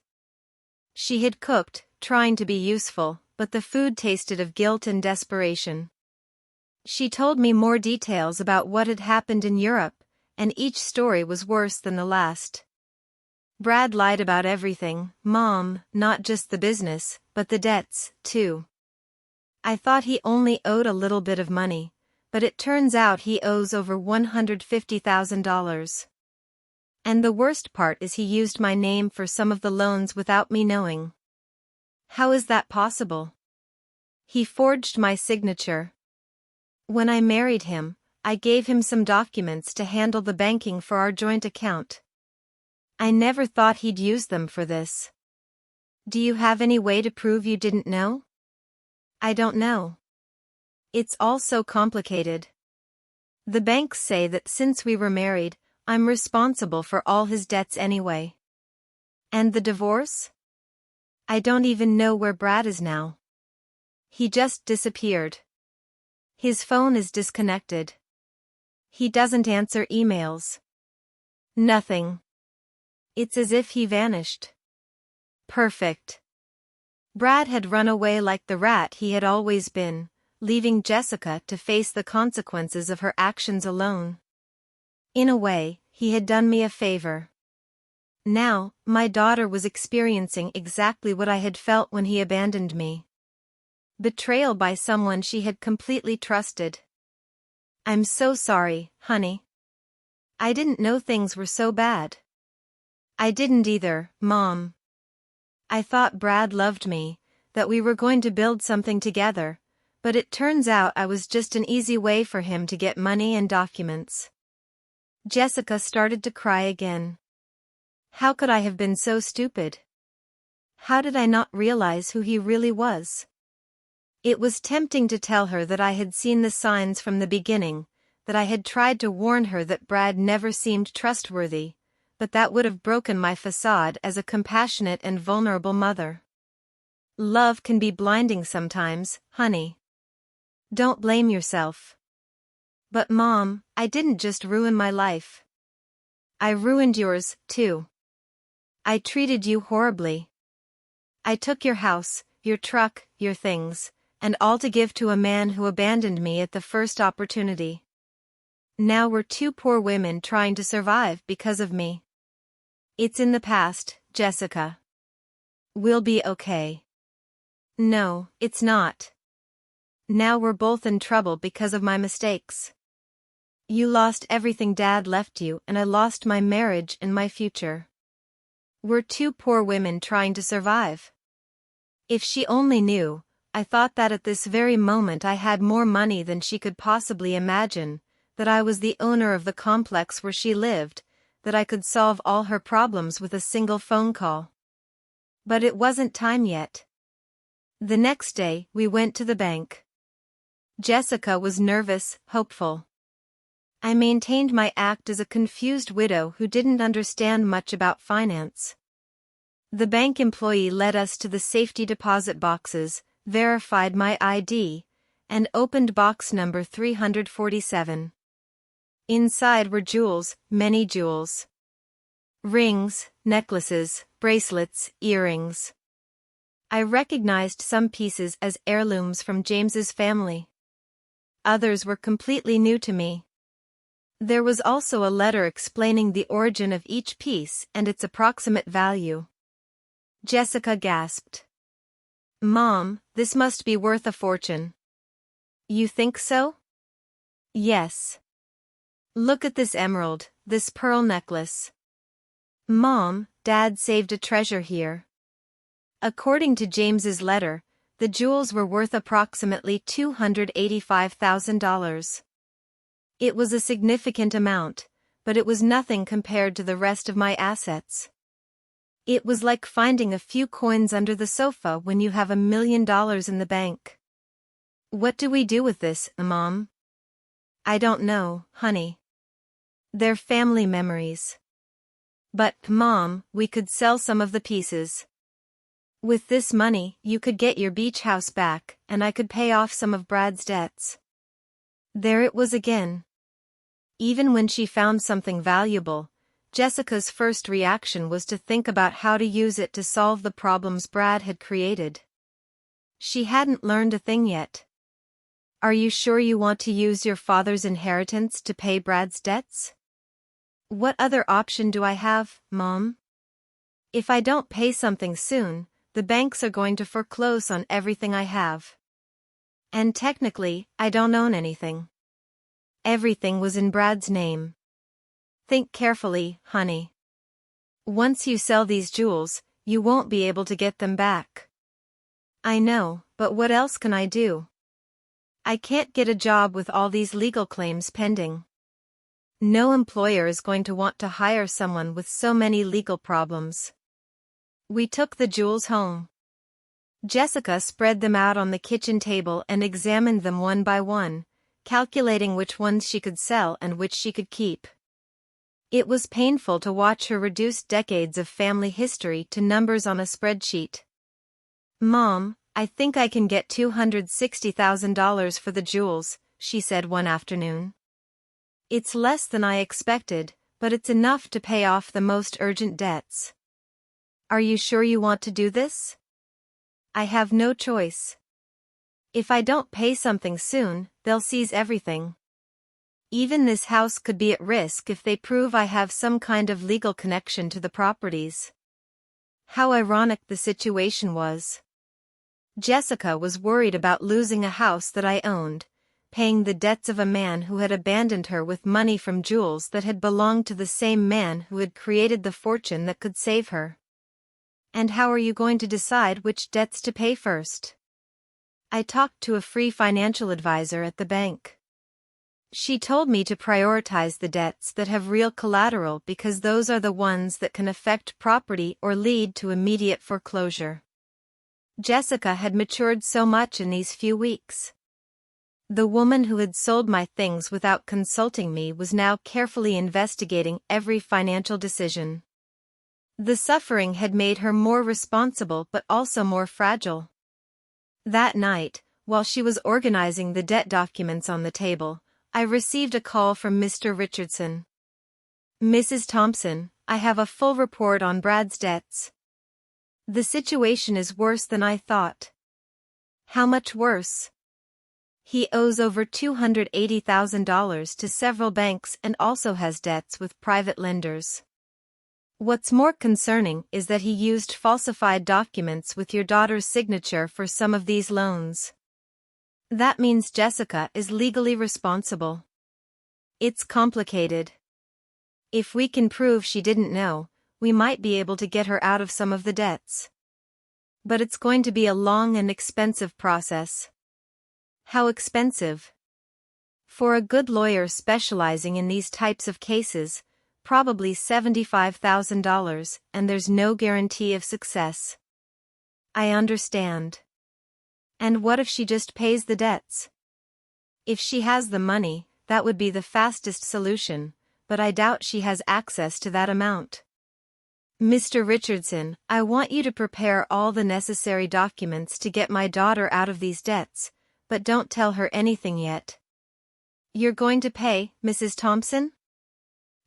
Speaker 1: She had cooked, trying to be useful, but the food tasted of guilt and desperation. She told me more details about what had happened in Europe, and each story was worse than the last. Brad lied about everything, Mom, not just the business, but the debts, too. I thought he only owed a little bit of money, but it turns out he owes over $150,000. And the worst part is he used my name for some of the loans without me knowing. How is that possible? He forged my signature. When I married him, I gave him some documents to handle the banking for our joint account. I never thought he'd use them for this. Do you have any way to prove you didn't know? I don't know. It's all so complicated. The banks say that since we were married, I'm responsible for all his debts anyway. And the divorce? I don't even know where Brad is now. He just disappeared. His phone is disconnected. He doesn't answer emails. Nothing. It's as if he vanished. Perfect. Brad had run away like the rat he had always been, leaving Jessica to face the consequences of her actions alone. In a way, he had done me a favor. Now, my daughter was experiencing exactly what I had felt when he abandoned me. Betrayal by someone she had completely trusted. I'm so sorry, honey. I didn't know things were so bad. I didn't either, Mom. I thought Brad loved me, that we were going to build something together, but it turns out I was just an easy way for him to get money and documents. Jessica started to cry again. How could I have been so stupid? How did I not realize who he really was? It was tempting to tell her that I had seen the signs from the beginning, that I had tried to warn her that Brad never seemed trustworthy, but that would have broken my facade as a compassionate and vulnerable mother. Love can be blinding sometimes, honey. Don't blame yourself. But Mom, I didn't just ruin my life. I ruined yours, too. I treated you horribly. I took your house, your truck, your things, and all to give to a man who abandoned me at the first opportunity. Now we're two poor women trying to survive because of me. It's in the past, Jessica. We'll be okay. No, it's not. Now we're both in trouble because of my mistakes. You lost everything Dad left you and I lost my marriage and my future. We're two poor women trying to survive. If she only knew, I thought that at this very moment I had more money than she could possibly imagine, that I was the owner of the complex where she lived, that I could solve all her problems with a single phone call. But it wasn't time yet. The next day, we went to the bank. Jessica was nervous, hopeful. I maintained my act as a confused widow who didn't understand much about finance. The bank employee led us to the safety deposit boxes, verified my ID, and opened box number 347. Inside were jewels, many jewels. Rings, necklaces, bracelets, earrings. I recognized some pieces as heirlooms from James's family. Others were completely new to me. There was also a letter explaining the origin of each piece and its approximate value. Jessica gasped. "Mom, this must be worth a fortune." "You think so?" "Yes. Look at this emerald, this pearl necklace. Mom, Dad saved a treasure here." According to James's letter, the jewels were worth approximately $285,000. It was a significant amount, but it was nothing compared to the rest of my assets. It was like finding a few coins under the sofa when you have $1 million in the bank. "What do we do with this, Mom?" "I don't know, honey. They're family memories. But, Mom, we could sell some of the pieces. With this money, you could get your beach house back, and I could pay off some of Brad's debts." There it was again. Even when she found something valuable, Jessica's first reaction was to think about how to use it to solve the problems Brad had created. She hadn't learned a thing yet. "Are you sure you want to use your father's inheritance to pay Brad's debts?" "What other option do I have, Mom? If I don't pay something soon, the banks are going to foreclose on everything I have. And technically, I don't own anything. Everything was in Brad's name. Think carefully, honey. Once you sell these jewels, you won't be able to get them back." "I know, but what else can I do? I can't get a job with all these legal claims pending. No employer is going to want to hire someone with so many legal problems." We took the jewels home. Jessica spread them out on the kitchen table and examined them one by one, calculating which ones she could sell and which she could keep. It was painful to watch her reduce decades of family history to numbers on a spreadsheet. "Mom, I think I can get $260,000 for the jewels," she said one afternoon. "It's less than I expected, but it's enough to pay off the most urgent debts." "Are you sure you want to do this?" "I have no choice. If I don't pay something soon, they'll seize everything. Even this house could be at risk if they prove I have some kind of legal connection to the properties." How ironic the situation was. Jessica was worried about losing a house that I owned, paying the debts of a man who had abandoned her with money from jewels that had belonged to the same man who had created the fortune that could save her. And how are you going to decide which debts to pay first? I talked to a free financial advisor at the bank. She told me to prioritize the debts that have real collateral because those are the ones that can affect property or lead to immediate foreclosure. Jessica had matured so much in these few weeks. The woman who had sold my things without consulting me was now carefully investigating every financial decision. The suffering had made her more responsible but also more fragile. That night, while she was organizing the debt documents on the table, I received a call from Mr. Richardson. "Mrs. Thompson, I have a full report on Brad's debts. The situation is worse than I thought." "How much worse?" "He owes over $280,000 to several banks and also has debts with private lenders. What's more concerning is that he used falsified documents with your daughter's signature for some of these loans. That means Jessica is legally responsible. It's complicated. If we can prove she didn't know, we might be able to get her out of some of the debts. But it's going to be a long and expensive process." "How expensive?" "For a good lawyer specializing in these types of cases, probably $75,000, and there's no guarantee of success." "I understand. And what if she just pays the debts? If she has the money, that would be the fastest solution, but I doubt she has access to that amount. Mr. Richardson, I want you to prepare all the necessary documents to get my daughter out of these debts, but don't tell her anything yet. You're going to pay, Mrs. Thompson?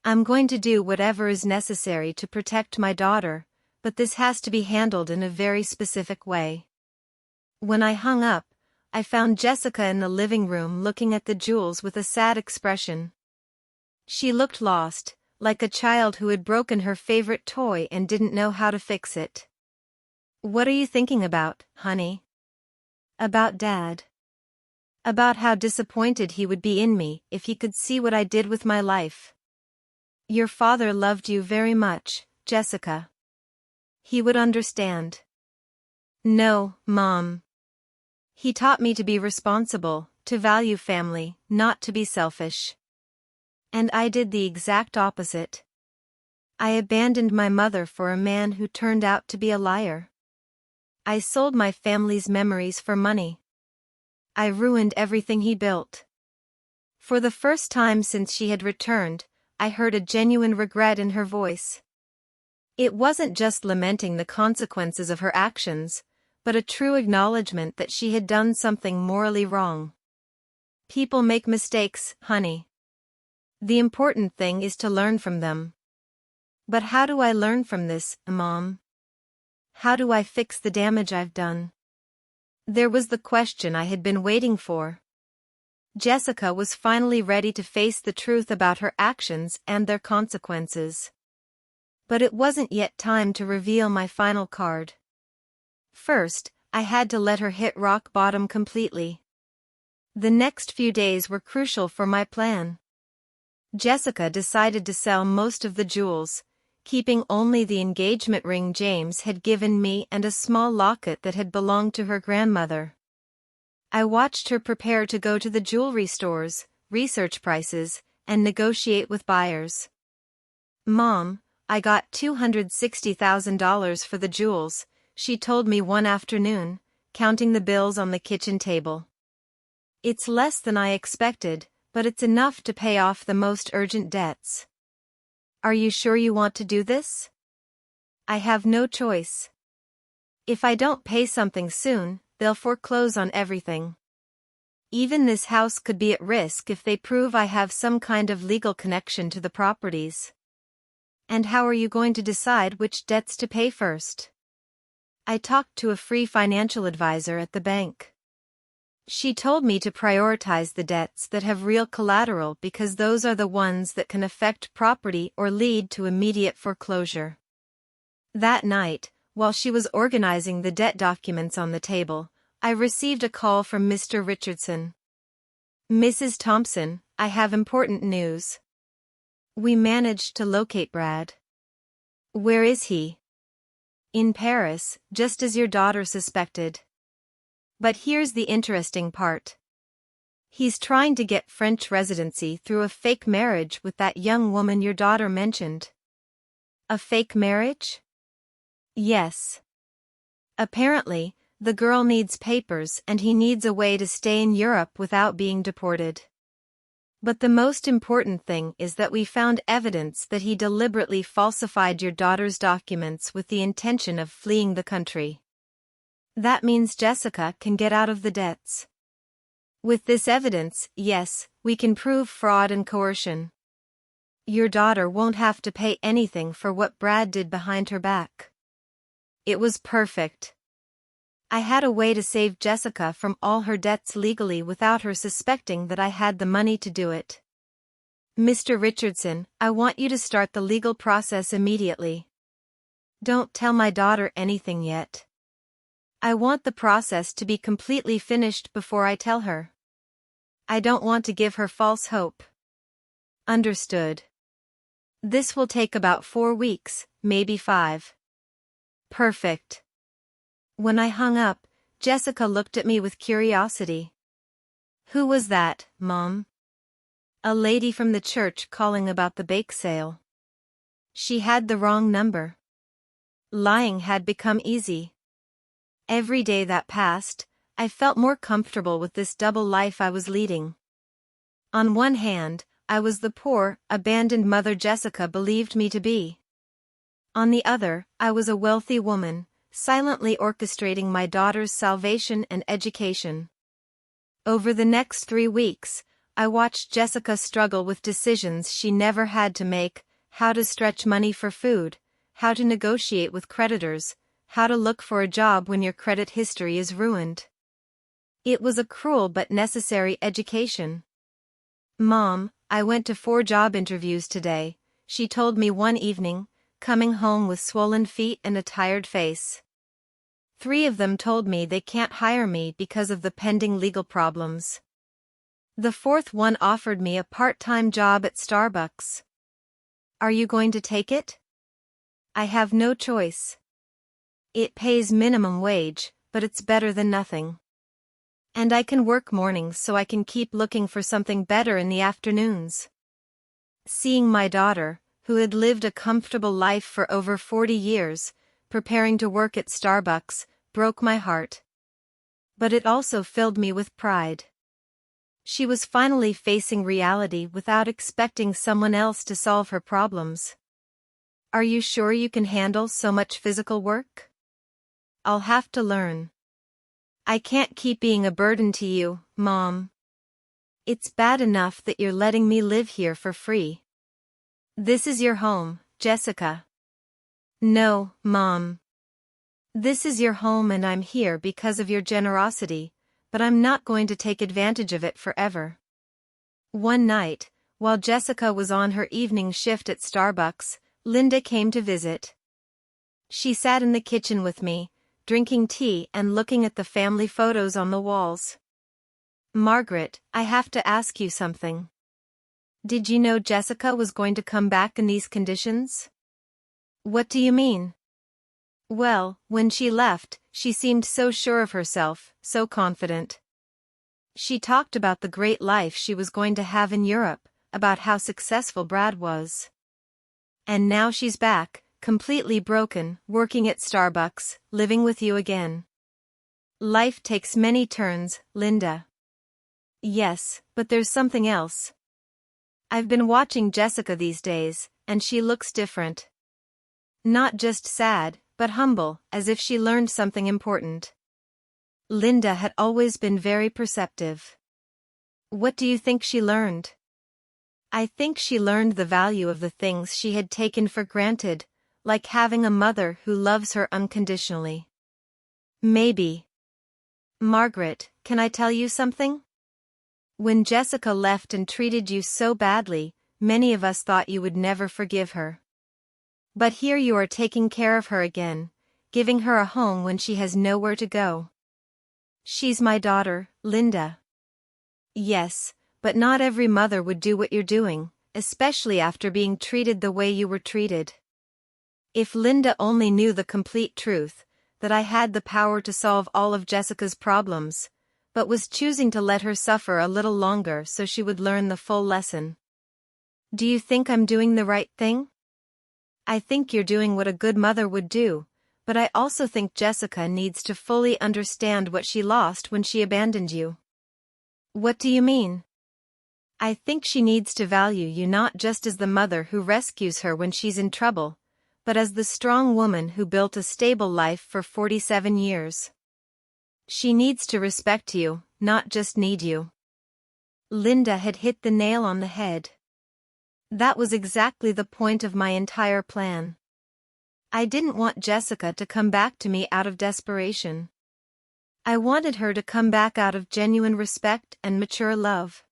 Speaker 1: I'm going to do whatever is necessary to protect my daughter, but this has to be handled in a very specific way. When I hung up, I found Jessica in the living room looking at the jewels with a sad expression. She looked lost, like a child who had broken her favorite toy and didn't know how to fix it. What are you thinking about, honey? About Dad. About how disappointed he would be in me if he could see what I did with my life. Your father loved you very much, Jessica. He would understand. No, Mom. He taught me to be responsible, to value family, not to be selfish. And I did the exact opposite. I abandoned my mother for a man who turned out to be a liar. I sold my family's memories for money. I ruined everything he built. For the first time since she had returned, I heard a genuine regret in her voice. It wasn't just lamenting the consequences of her actions, but a true acknowledgement that she had done something morally wrong. People make mistakes, honey. The important thing is to learn from them. But how do I learn from this, Mom? How do I fix the damage I've done? There was the question I had been waiting for. Jessica was finally ready to face the truth about her actions and their consequences. But it wasn't yet time to reveal my final card. First, I had to let her hit rock bottom completely. The next few days were crucial for my plan. Jessica decided to sell most of the jewels, keeping only the engagement ring James had given me and a small locket that had belonged to her grandmother. I watched her prepare to go to the jewelry stores, research prices, and negotiate with buyers. Mom, I got $260,000 for the jewels, she told me one afternoon, counting the bills on the kitchen table. It's less than I expected, but it's enough to pay off the most urgent debts. Are you sure you want to do this? I have no choice. If I don't pay something soon, they'll foreclose on everything. Even this house could be at risk if they prove I have some kind of legal connection to the properties. And how are you going to decide which debts to pay first? I talked to a free financial advisor at the bank. She told me to prioritize the debts that have real collateral because those are the ones that can affect property or lead to immediate foreclosure. That night, while she was organizing the debt documents on the table, I received a call from Mr. Richardson. Mrs. Thompson, I have important news. We managed to locate Brad. Where is he? In Paris, just as your daughter suspected. But here's the interesting part. He's trying to get French residency through a fake marriage with that young woman your daughter mentioned. A fake marriage? Yes. Apparently, the girl needs papers and he needs a way to stay in Europe without being deported. But the most important thing is that we found evidence that he deliberately falsified your daughter's documents with the intention of fleeing the country. That means Jessica can get out of the debts. With this evidence, yes, we can prove fraud and coercion. Your daughter won't have to pay anything for what Brad did behind her back. It was perfect. I had a way to save Jessica from all her debts legally without her suspecting that I had the money to do it. Mr. Richardson, I want you to start the legal process immediately. Don't tell my daughter anything yet. I want the process to be completely finished before I tell her. I don't want to give her false hope. Understood. This will take about 4 weeks, maybe 5. Perfect. When I hung up, Jessica looked at me with curiosity. Who was that, Mom? A lady from the church calling about the bake sale. She had the wrong number. Lying had become easy. Every day that passed, I felt more comfortable with this double life I was leading. On one hand, I was the poor, abandoned mother Jessica believed me to be. On the other, I was a wealthy woman, silently orchestrating my daughter's salvation and education. Over the next 3 weeks, I watched Jessica struggle with decisions she never had to make: how to stretch money for food, how to negotiate with creditors, how to look for a job when your credit history is ruined. It was a cruel but necessary education. "Mom, I went to 4 job interviews today," she told me one evening, coming home with swollen feet and a tired face. 3 of them told me they can't hire me because of the pending legal problems. The 4th one offered me a part-time job at Starbucks. "Are you going to take it?" "I have no choice. It pays minimum wage, but it's better than nothing. And I can work mornings so I can keep looking for something better in the afternoons." Seeing my daughter, who had lived a comfortable life for over 40 years, preparing to work at Starbucks, broke my heart. But it also filled me with pride. She was finally facing reality without expecting someone else to solve her problems. "Are you sure you can handle so much physical work?" "I'll have to learn. I can't keep being a burden to you, Mom. It's bad enough that you're letting me live here for free." "This is your home, Jessica." "No, Mom. This is your home and I'm here because of your generosity, but I'm not going to take advantage of it forever." One night, while Jessica was on her evening shift at Starbucks, Linda came to visit. She sat in the kitchen with me, drinking tea and looking at the family photos on the walls. "Margaret, I have to ask you something. Did you know Jessica was going to come back in these conditions?" "What do you mean?" "Well, when she left, she seemed so sure of herself, so confident. She talked about the great life she was going to have in Europe, about how successful Brad was. And now she's back, completely broken, working at Starbucks, living with you again. Life takes many turns, Linda." "Yes, but there's something else. I've been watching Jessica these days, and she looks different. Not just sad, but humble, as if she learned something important." Linda had always been very perceptive. "What do you think she learned?" "I think she learned the value of the things she had taken for granted, like having a mother who loves her unconditionally." "Maybe." "Margaret, can I tell you something? When Jessica left and treated you so badly, many of us thought you would never forgive her. But here you are taking care of her again, giving her a home when she has nowhere to go." "She's my daughter, Linda." "Yes, but not every mother would do what you're doing, especially after being treated the way you were treated. If Linda only knew the complete truth, that I had the power to solve all of Jessica's problems, but was choosing to let her suffer a little longer so she would learn the full lesson." "Do you think I'm doing the right thing?" "I think you're doing what a good mother would do, but I also think Jessica needs to fully understand what she lost when she abandoned you." "What do you mean?" "I think she needs to value you not just as the mother who rescues her when she's in trouble, but as the strong woman who built a stable life for 47 years. She needs to respect you, not just need you." Linda had hit the nail on the head. That was exactly the point of my entire plan. I didn't want Jessica to come back to me out of desperation. I wanted her to come back out of genuine respect and mature love.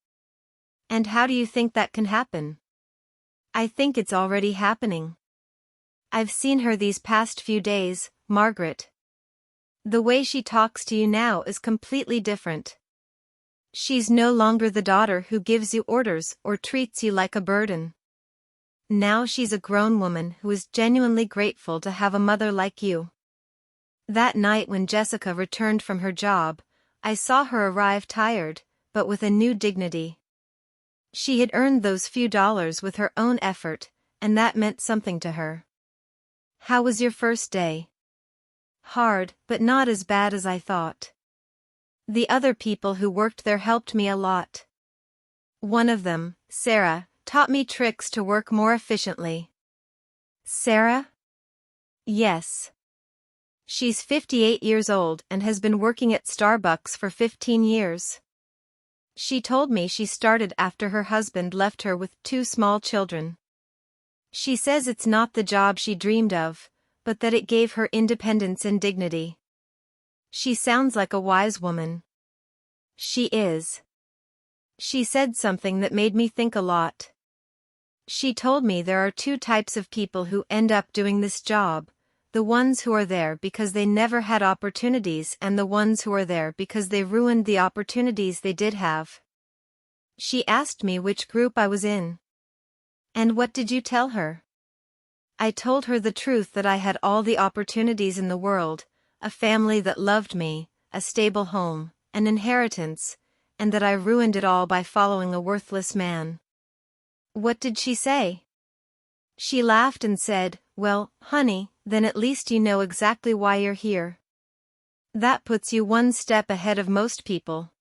Speaker 1: And how do you think that can happen? I think it's already happening. I've seen her these past few days, Margaret. The way she talks to you now is completely different. She's no longer the daughter who gives you orders or treats you like a burden. Now she's a grown woman who is genuinely grateful to have a mother like you. That night when Jessica returned from her job, I saw her arrive tired, but with a new dignity. She had earned those few dollars with her own effort, and that meant something to her. "How was your first day?" "Hard, but not as bad as I thought. The other people who worked there helped me a lot." One of them, Sarah, taught me tricks to work more efficiently. Sarah? Yes. She's 58 years old and has been working at Starbucks for 15 years. She told me she started after her husband left her with 2 small children. She says it's not the job she dreamed of, but that it gave her independence and dignity. She sounds like a wise woman. She is. She said something that made me think a lot. She told me there are 2 types of people who end up doing this job, the ones who are there because they never had opportunities and the ones who are there because they ruined the opportunities they did have. She asked me which group I was in. And what did you tell her? I told her the truth, that I had all the opportunities in the world, a family that loved me, a stable home, an inheritance, and that I ruined it all by following a worthless man. What did she say? She laughed and said, "Well, honey, then at least you know exactly why you're here. That puts you 1 step ahead of most people."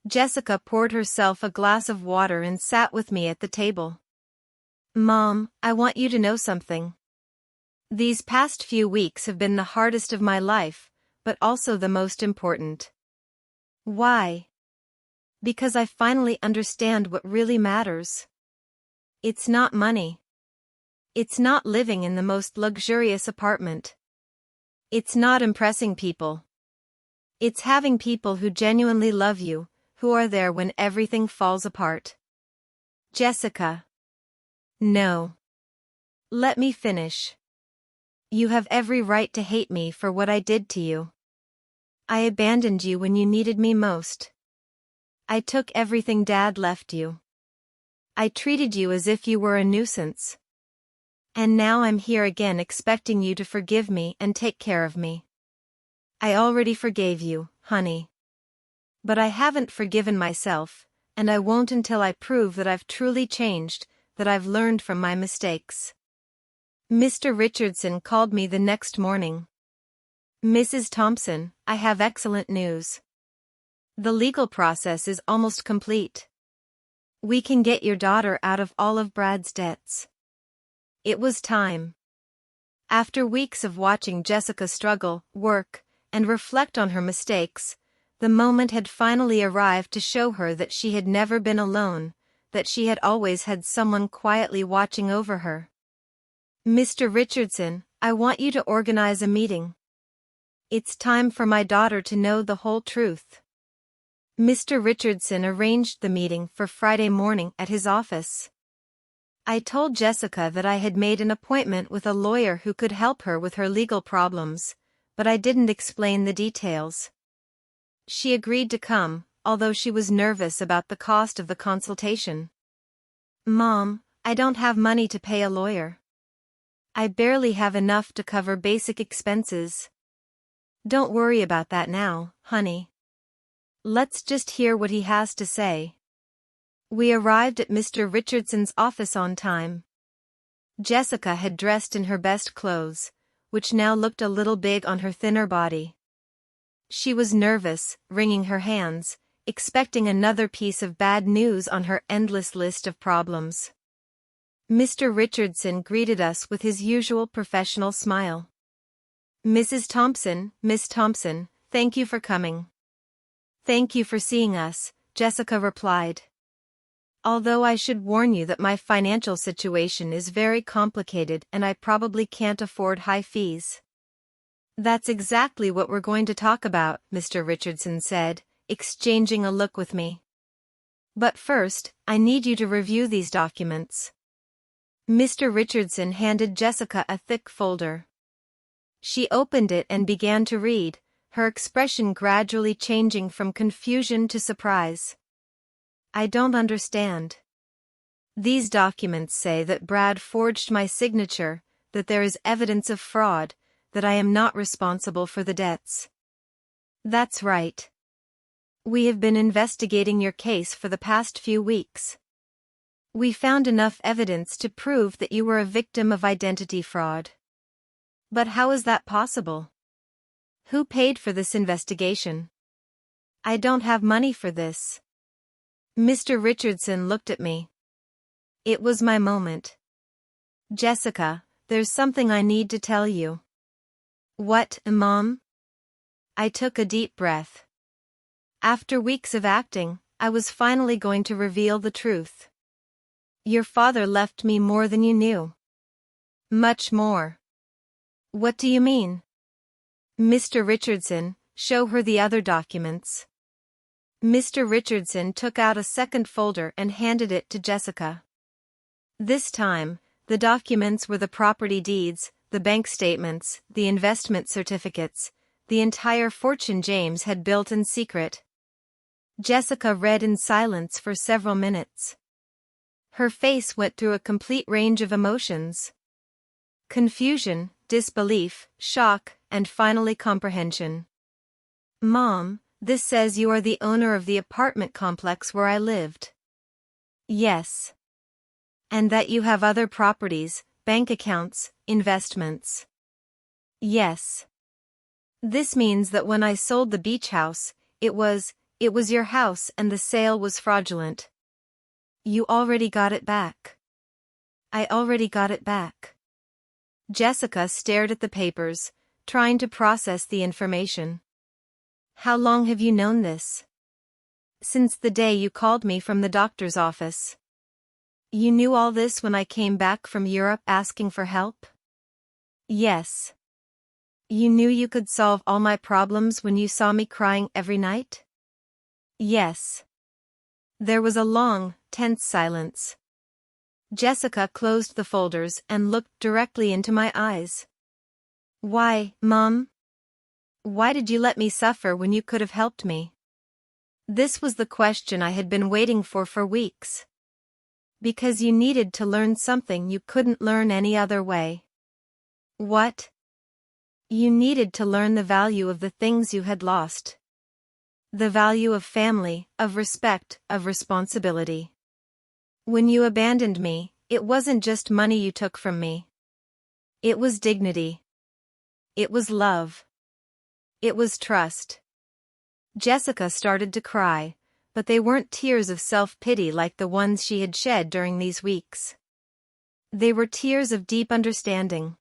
Speaker 1: Jessica poured herself a glass of water and sat with me at the table. "Mom, I want you to know something. These past few weeks have been the hardest of my life, but also the most important." "Why?" "Because I finally understand what really matters. It's not money. It's not living in the most luxurious apartment. It's not impressing people. It's having people who genuinely love you, who are there when everything falls apart." Jessica. No. Let me finish. You have every right to hate me for what I did to you. I abandoned you when you needed me most. I took everything Dad left you. I treated you as if you were a nuisance. And now I'm here again expecting you to forgive me and take care of me. I already forgave you, honey. But I haven't forgiven myself, and I won't until I prove that I've truly changed, that I've learned from my mistakes. Mr. Richardson called me the next morning. "Mrs. Thompson, I have excellent news. The legal process is almost complete. We can get your daughter out of all of Brad's debts." It was time. After weeks of watching Jessica struggle, work, and reflect on her mistakes, the moment had finally arrived to show her that she had never been alone, that she had always had someone quietly watching over her. "Mr. Richardson, I want you to organize a meeting. It's time for my daughter to know the whole truth." Mr. Richardson arranged the meeting for Friday morning at his office. I told Jessica that I had made an appointment with a lawyer who could help her with her legal problems, but I didn't explain the details. She agreed to come, although she was nervous about the cost of the consultation. "Mom, I don't have money to pay a lawyer. I barely have enough to cover basic expenses." "Don't worry about that now, honey. Let's just hear what he has to say." We arrived at Mr. Richardson's office on time. Jessica had dressed in her best clothes, which now looked a little big on her thinner body. She was nervous, wringing her hands, expecting another piece of bad news on her endless list of problems. Mr. Richardson greeted us with his usual professional smile. "Mrs. Thompson, Miss Thompson, thank you for coming." "Thank you for seeing us," Jessica replied. "Although I should warn you that my financial situation is very complicated and I probably can't afford high fees." "That's exactly what we're going to talk about," Mr. Richardson said, exchanging a look with me. "But first, I need you to review these documents." Mr. Richardson handed Jessica a thick folder. She opened it and began to read, her expression gradually changing from confusion to surprise. "I don't understand. These documents say that Brad forged my signature, that there is evidence of fraud, that I am not responsible for the debts." "That's right. We have been investigating your case for the past few weeks. We found enough evidence to prove that you were a victim of identity fraud." "But how is that possible? Who paid for this investigation?" "I don't have money for this." Mr. Richardson looked at me. It was my moment. Jessica, there's something I need to tell you. What, Mom? I took a deep breath. After weeks of acting, I was finally going to reveal the truth. Your father left me more than you knew. Much more. What do you mean? Mr. Richardson, show her the other documents. Mr. Richardson took out a second folder and handed it to Jessica. This time, the documents were the property deeds, the bank statements, the investment certificates, the entire fortune James had built in secret. Jessica read in silence for several minutes. Her face went through a complete range of emotions. Confusion, disbelief, shock, and finally comprehension. Mom, this says you are the owner of the apartment complex where I lived. Yes. And that you have other properties, bank accounts, investments. Yes. This means that when I sold the beach house, it was your house and the sale was fraudulent. You already got it back. I already got it back. Jessica stared at the papers, trying to process the information. How long have you known this? Since the day you called me from the doctor's office. You knew all this when I came back from Europe asking for help? Yes. You knew you could solve all my problems when you saw me crying every night? Yes. There was a long, tense silence. Jessica closed the folders and looked directly into my eyes. Why, Mom? Why did you let me suffer when you could have helped me? This was the question I had been waiting for weeks. Because you needed to learn something you couldn't learn any other way. What? You needed to learn the value of the things you had lost. The value of family, of respect, of responsibility. When you abandoned me, it wasn't just money you took from me. It was dignity. It was love. It was trust. Jessica started to cry, but they weren't tears of self-pity like the ones she had shed during these weeks. They were tears of deep understanding.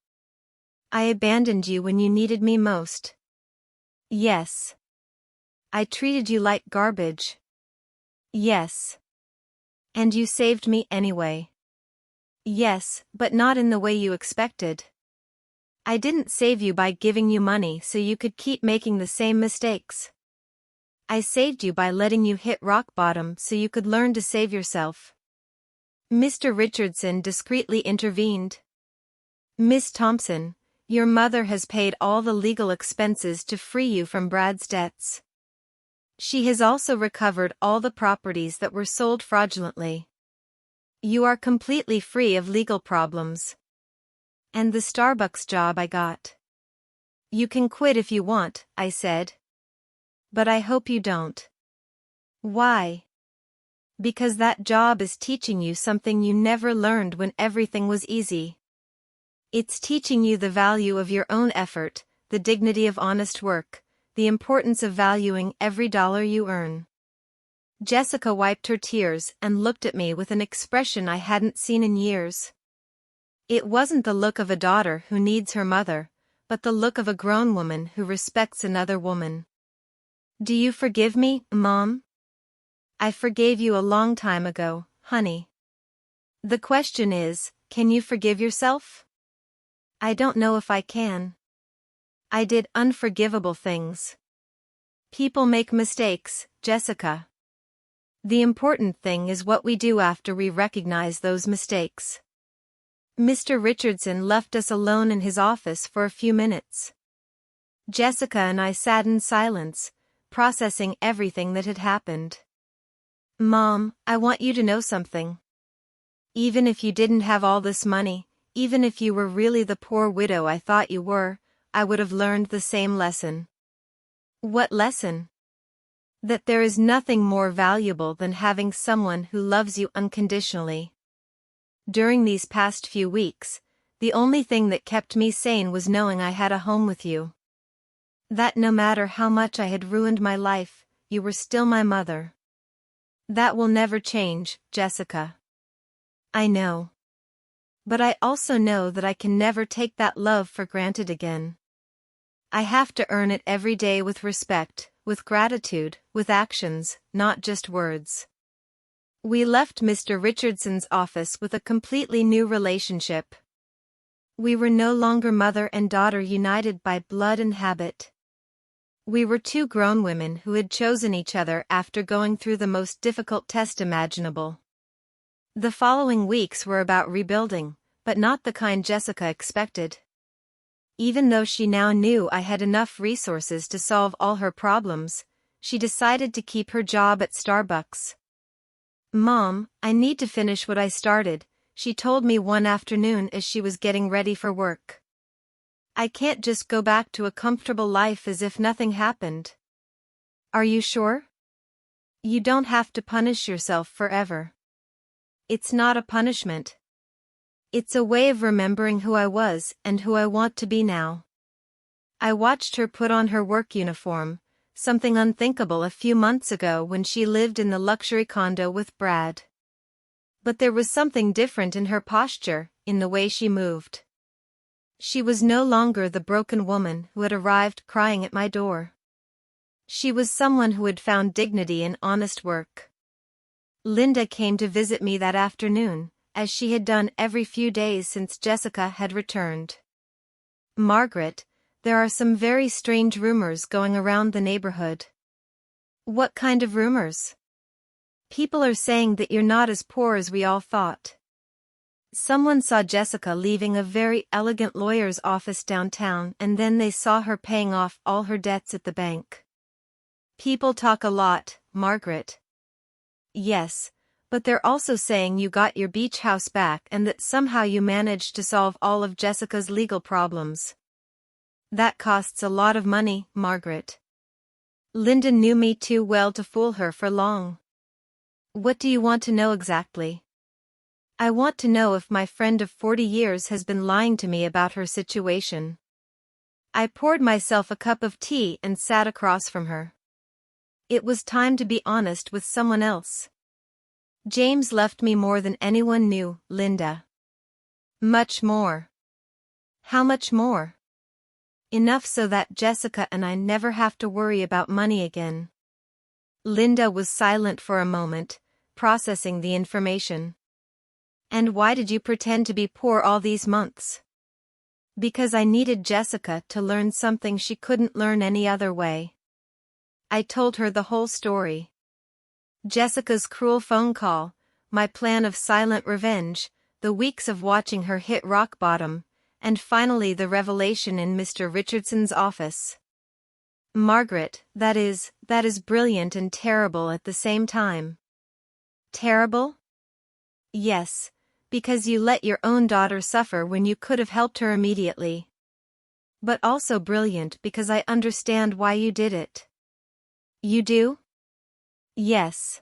Speaker 1: I abandoned you when you needed me most. Yes. I treated you like garbage. Yes. And you saved me anyway. Yes, but not in the way you expected. I didn't save you by giving you money so you could keep making the same mistakes. I saved you by letting you hit rock bottom so you could learn to save yourself. Mr. Richardson discreetly intervened. Miss Thompson, your mother has paid all the legal expenses to free you from Brad's debts. She has also recovered all the properties that were sold fraudulently. You are completely free of legal problems. And the Starbucks job I got. You can quit if you want, I said. But I hope you don't. Why? Because that job is teaching you something you never learned when everything was easy. It's teaching you the value of your own effort, the dignity of honest work, the importance of valuing every dollar you earn. Jessica wiped her tears and looked at me with an expression I hadn't seen in years. It wasn't the look of a daughter who needs her mother, but the look of a grown woman who respects another woman. Do you forgive me, Mom? I forgave you a long time ago, honey. The question is, can you forgive yourself? I don't know if I can. I did unforgivable things. People make mistakes, Jessica. The important thing is what we do after we recognize those mistakes. Mr. Richardson left us alone in his office for a few minutes. Jessica and I sat in silence, processing everything that had happened. Mom, I want you to know something. Even if you didn't have all this money, even if you were really the poor widow I thought you were, I would have learned the same lesson. What lesson? That there is nothing more valuable than having someone who loves you unconditionally. During these past few weeks, the only thing that kept me sane was knowing I had a home with you. That no matter how much I had ruined my life, you were still my mother. That will never change, Jessica. I know. But I also know that I can never take that love for granted again. I have to earn it every day with respect, with gratitude, with actions, not just words. We left Mr. Richardson's office with a completely new relationship. We were no longer mother and daughter united by blood and habit. We were two grown women who had chosen each other after going through the most difficult test imaginable. The following weeks were about rebuilding, but not the kind Jessica expected. Even though she now knew I had enough resources to solve all her problems, she decided to keep her job at Starbucks. "Mom, I need to finish what I started," she told me one afternoon as she was getting ready for work. "I can't just go back to a comfortable life as if nothing happened." "Are you sure? You don't have to punish yourself forever." "It's not a punishment. It's a way of remembering who I was and who I want to be now." I watched her put on her work uniform, something unthinkable a few months ago when she lived in the luxury condo with Brad. But there was something different in her posture, in the way she moved. She was no longer the broken woman who had arrived crying at my door. She was someone who had found dignity in honest work. Linda came to visit me that afternoon, as she had done every few days since Jessica had returned. "Margaret, there are some very strange rumors going around the neighborhood." "What kind of rumors?" "People are saying that you're not as poor as we all thought. Someone saw Jessica leaving a very elegant lawyer's office downtown and then they saw her paying off all her debts at the bank." "People talk a lot, Margaret." "Yes, but they're also saying you got your beach house back and that somehow you managed to solve all of Jessica's legal problems." "That costs a lot of money, Margaret." Linda knew me too well to fool her for long. "What do you want to know exactly?" "I want to know if my friend of 40 years has been lying to me about her situation." I poured myself a cup of tea and sat across from her. It was time to be honest with someone else. "James left me more than anyone knew, Linda." "Much more." "How much more?" "Enough so that Jessica and I never have to worry about money again." Linda was silent for a moment, processing the information. "And why did you pretend to be poor all these months?" "Because I needed Jessica to learn something she couldn't learn any other way." I told her the whole story. Jessica's cruel phone call, my plan of silent revenge, the weeks of watching her hit rock bottom, and finally the revelation in Mr. Richardson's office. "Margaret, that is brilliant and terrible at the same time." "Terrible?" "Yes, because you let your own daughter suffer when you could have helped her immediately. But also brilliant because I understand why you did it." "You do?" "Yes.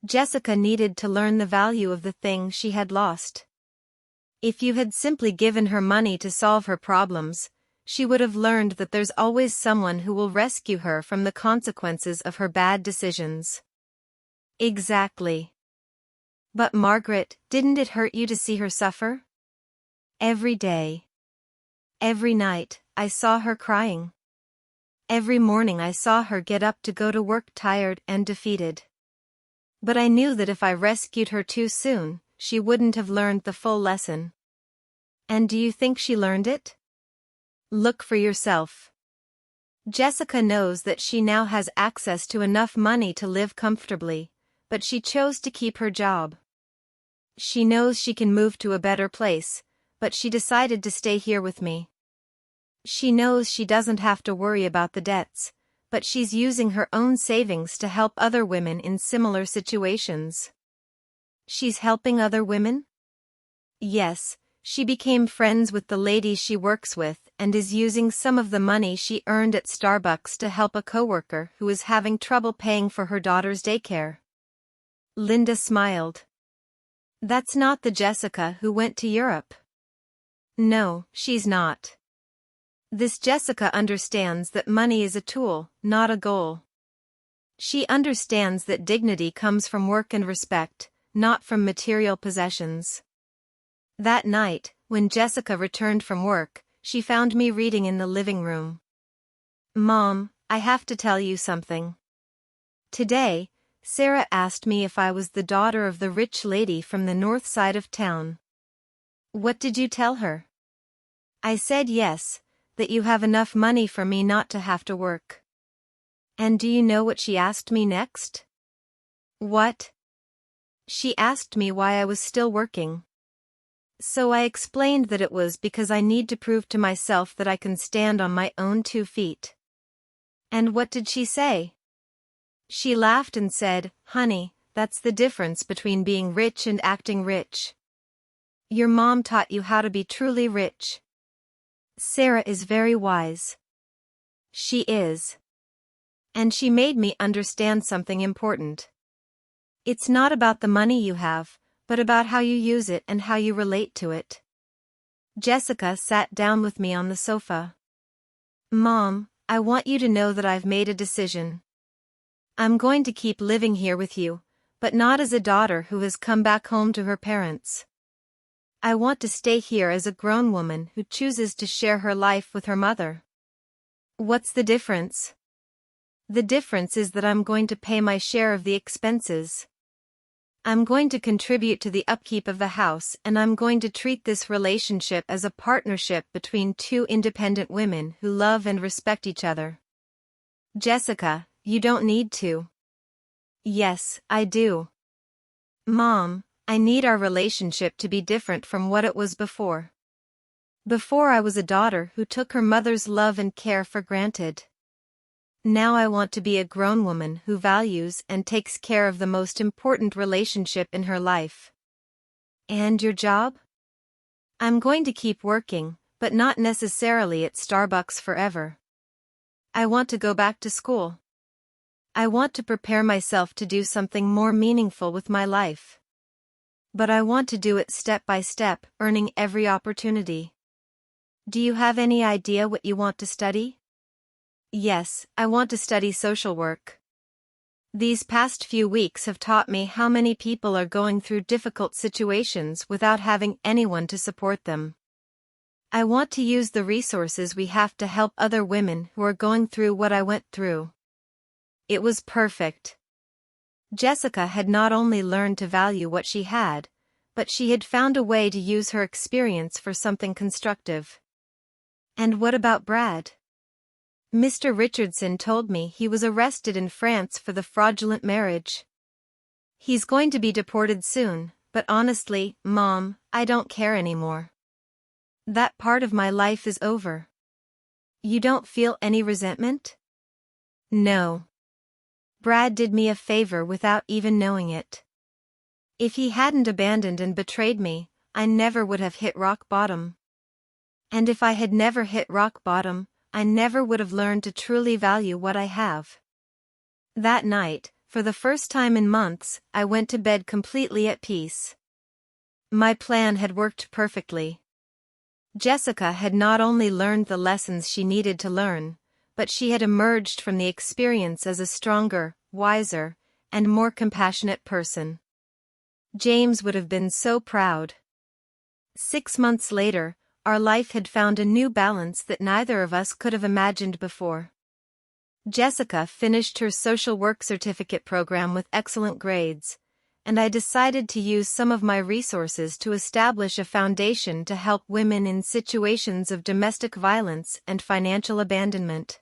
Speaker 1: Jessica needed to learn the value of the thing she had lost. If you had simply given her money to solve her problems, she would have learned that there's always someone who will rescue her from the consequences of her bad decisions." "Exactly." "But Margaret, didn't it hurt you to see her suffer?" "Every day. Every night, I saw her crying. Every morning I saw her get up to go to work tired and defeated. But I knew that if I rescued her too soon, she wouldn't have learned the full lesson." "And do you think she learned it?" "Look for yourself. Jessica knows that she now has access to enough money to live comfortably, but she chose to keep her job. She knows she can move to a better place, but she decided to stay here with me. She knows she doesn't have to worry about the debts, but she's using her own savings to help other women in similar situations." "She's helping other women?" "Yes, she became friends with the ladies she works with and is using some of the money she earned at Starbucks to help a coworker who is having trouble paying for her daughter's daycare." Linda smiled. "That's not the Jessica who went to Europe." "No, she's not. This Jessica understands that money is a tool, not a goal. She understands that dignity comes from work and respect, not from material possessions. That night, when Jessica returned from work, she found me reading in the living room. "Mom, I have to tell you something. Today, Sarah asked me if I was the daughter of the rich lady from the north side of town." "What did you tell her?" "I said yes, that you have enough money for me not to have to work." "And do you know what she asked me next?" "What?" "She asked me why I was still working. So I explained that it was because I need to prove to myself that I can stand on my own 2 feet. "And what did she say?" "She laughed and said, 'Honey, that's the difference between being rich and acting rich. Your mom taught you how to be truly rich.' Sarah is very wise." "She is. And she made me understand something important. It's not about the money you have, but about how you use it and how you relate to it." Jessica sat down with me on the sofa. "Mom, I want you to know that I've made a decision. I'm going to keep living here with you, but not as a daughter who has come back home to her parents. I want to stay here as a grown woman who chooses to share her life with her mother." "What's the difference?" "The difference is that I'm going to pay my share of the expenses. I'm going to contribute to the upkeep of the house, and I'm going to treat this relationship as a partnership between 2 independent women who love and respect each other." "Jessica, you don't need to." "Yes, I do. Mom, I need our relationship to be different from what it was before. Before I was a daughter who took her mother's love and care for granted. Now I want to be a grown woman who values and takes care of the most important relationship in her life." "And your job?" "I'm going to keep working, but not necessarily at Starbucks forever. I want to go back to school. I want to prepare myself to do something more meaningful with my life. But I want to do it step by step, earning every opportunity." "Do you have any idea what you want to study?" "Yes, I want to study social work. These past few weeks have taught me how many people are going through difficult situations without having anyone to support them. I want to use the resources we have to help other women who are going through what I went through." It was perfect. Jessica had not only learned to value what she had, but she had found a way to use her experience for something constructive. "And what about Brad?" "Mr. Richardson told me he was arrested in France for the fraudulent marriage. He's going to be deported soon, but honestly, Mom, I don't care anymore. That part of my life is over." "You don't feel any resentment?" "No. Brad did me a favor without even knowing it. If he hadn't abandoned and betrayed me, I never would have hit rock bottom. And if I had never hit rock bottom, I never would have learned to truly value what I have." That night, for the first time in months, I went to bed completely at peace. My plan had worked perfectly. Jessica had not only learned the lessons she needed to learn, but she had emerged from the experience as a stronger, wiser, and more compassionate person. James would have been so proud. 6 months later, our life had found a new balance that neither of us could have imagined before. Jessica finished her social work certificate program with excellent grades, and I decided to use some of my resources to establish a foundation to help women in situations of domestic violence and financial abandonment.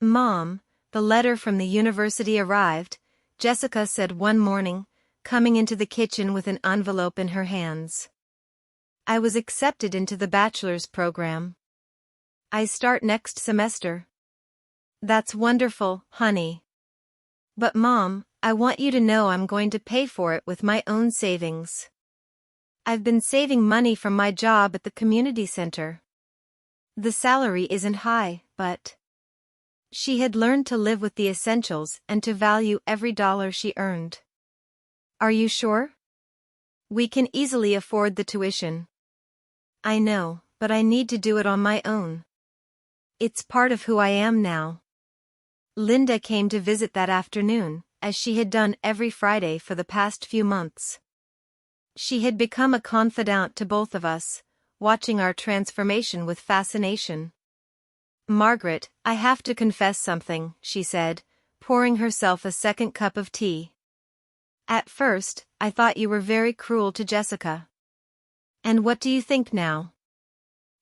Speaker 1: "Mom, the letter from the university arrived," Jessica said one morning, coming into the kitchen with an envelope in her hands. "I was accepted into the bachelor's program. I start next semester." "That's wonderful, honey. But Mom, I want you to know I'm going to pay for it with my own savings. I've been saving money from my job at the community center. The salary isn't high, but..." She had learned to live with the essentials and to value every dollar she earned. "Are you sure? We can easily afford the tuition." "I know, but I need to do it on my own. It's part of who I am now." Linda came to visit that afternoon, as she had done every Friday for the past few months. She had become a confidant to both of us, watching our transformation with fascination. "Margaret, I have to confess something," she said, pouring herself a second cup of tea. "At first, I thought you were very cruel to Jessica. And what do you think now?"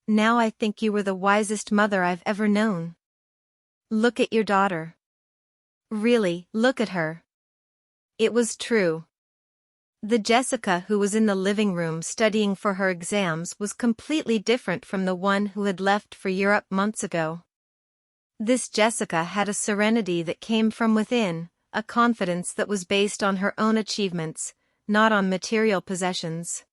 Speaker 1: "Now I think you were the wisest mother I've ever known. Look at your daughter. Really, look at her." It was true. The Jessica who was in the living room studying for her exams was completely different from the one who had left for Europe months ago. This Jessica had a serenity that came from within, a confidence that was based on her own achievements, not on material possessions.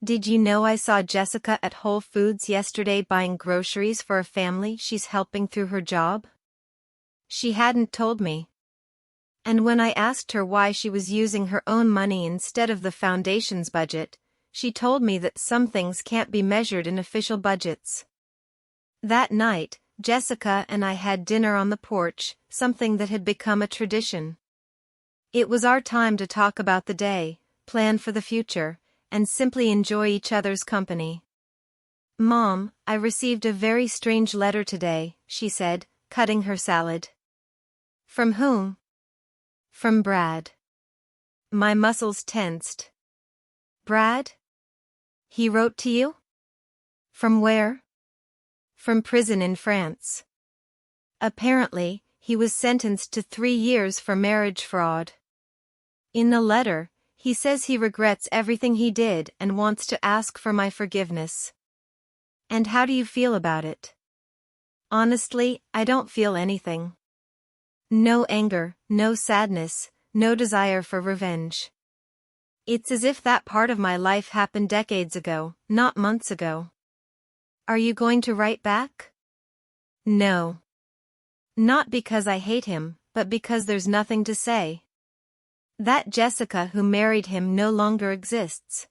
Speaker 1: "Did you know I saw Jessica at Whole Foods yesterday buying groceries for a family she's helping through her job?" She hadn't told me. And when I asked her why she was using her own money instead of the foundation's budget, she told me that some things can't be measured in official budgets. That night, Jessica and I had dinner on the porch, something that had become a tradition. It was our time to talk about the day, plan for the future, and simply enjoy each other's company. "Mom, I received a very strange letter today," she said, cutting her salad. "From whom?" "From Brad." My muscles tensed. "Brad? He wrote to you? From where?" "From prison in France. Apparently, he was sentenced to 3 years for marriage fraud. In the letter, he says he regrets everything he did and wants to ask for my forgiveness." "And how do you feel about it?" "Honestly, I don't feel anything. No anger, no sadness, no desire for revenge. It's as if that part of my life happened decades ago, not months ago." "Are you going to write back?" "No. Not because I hate him, but because there's nothing to say. That Jessica who married him no longer exists.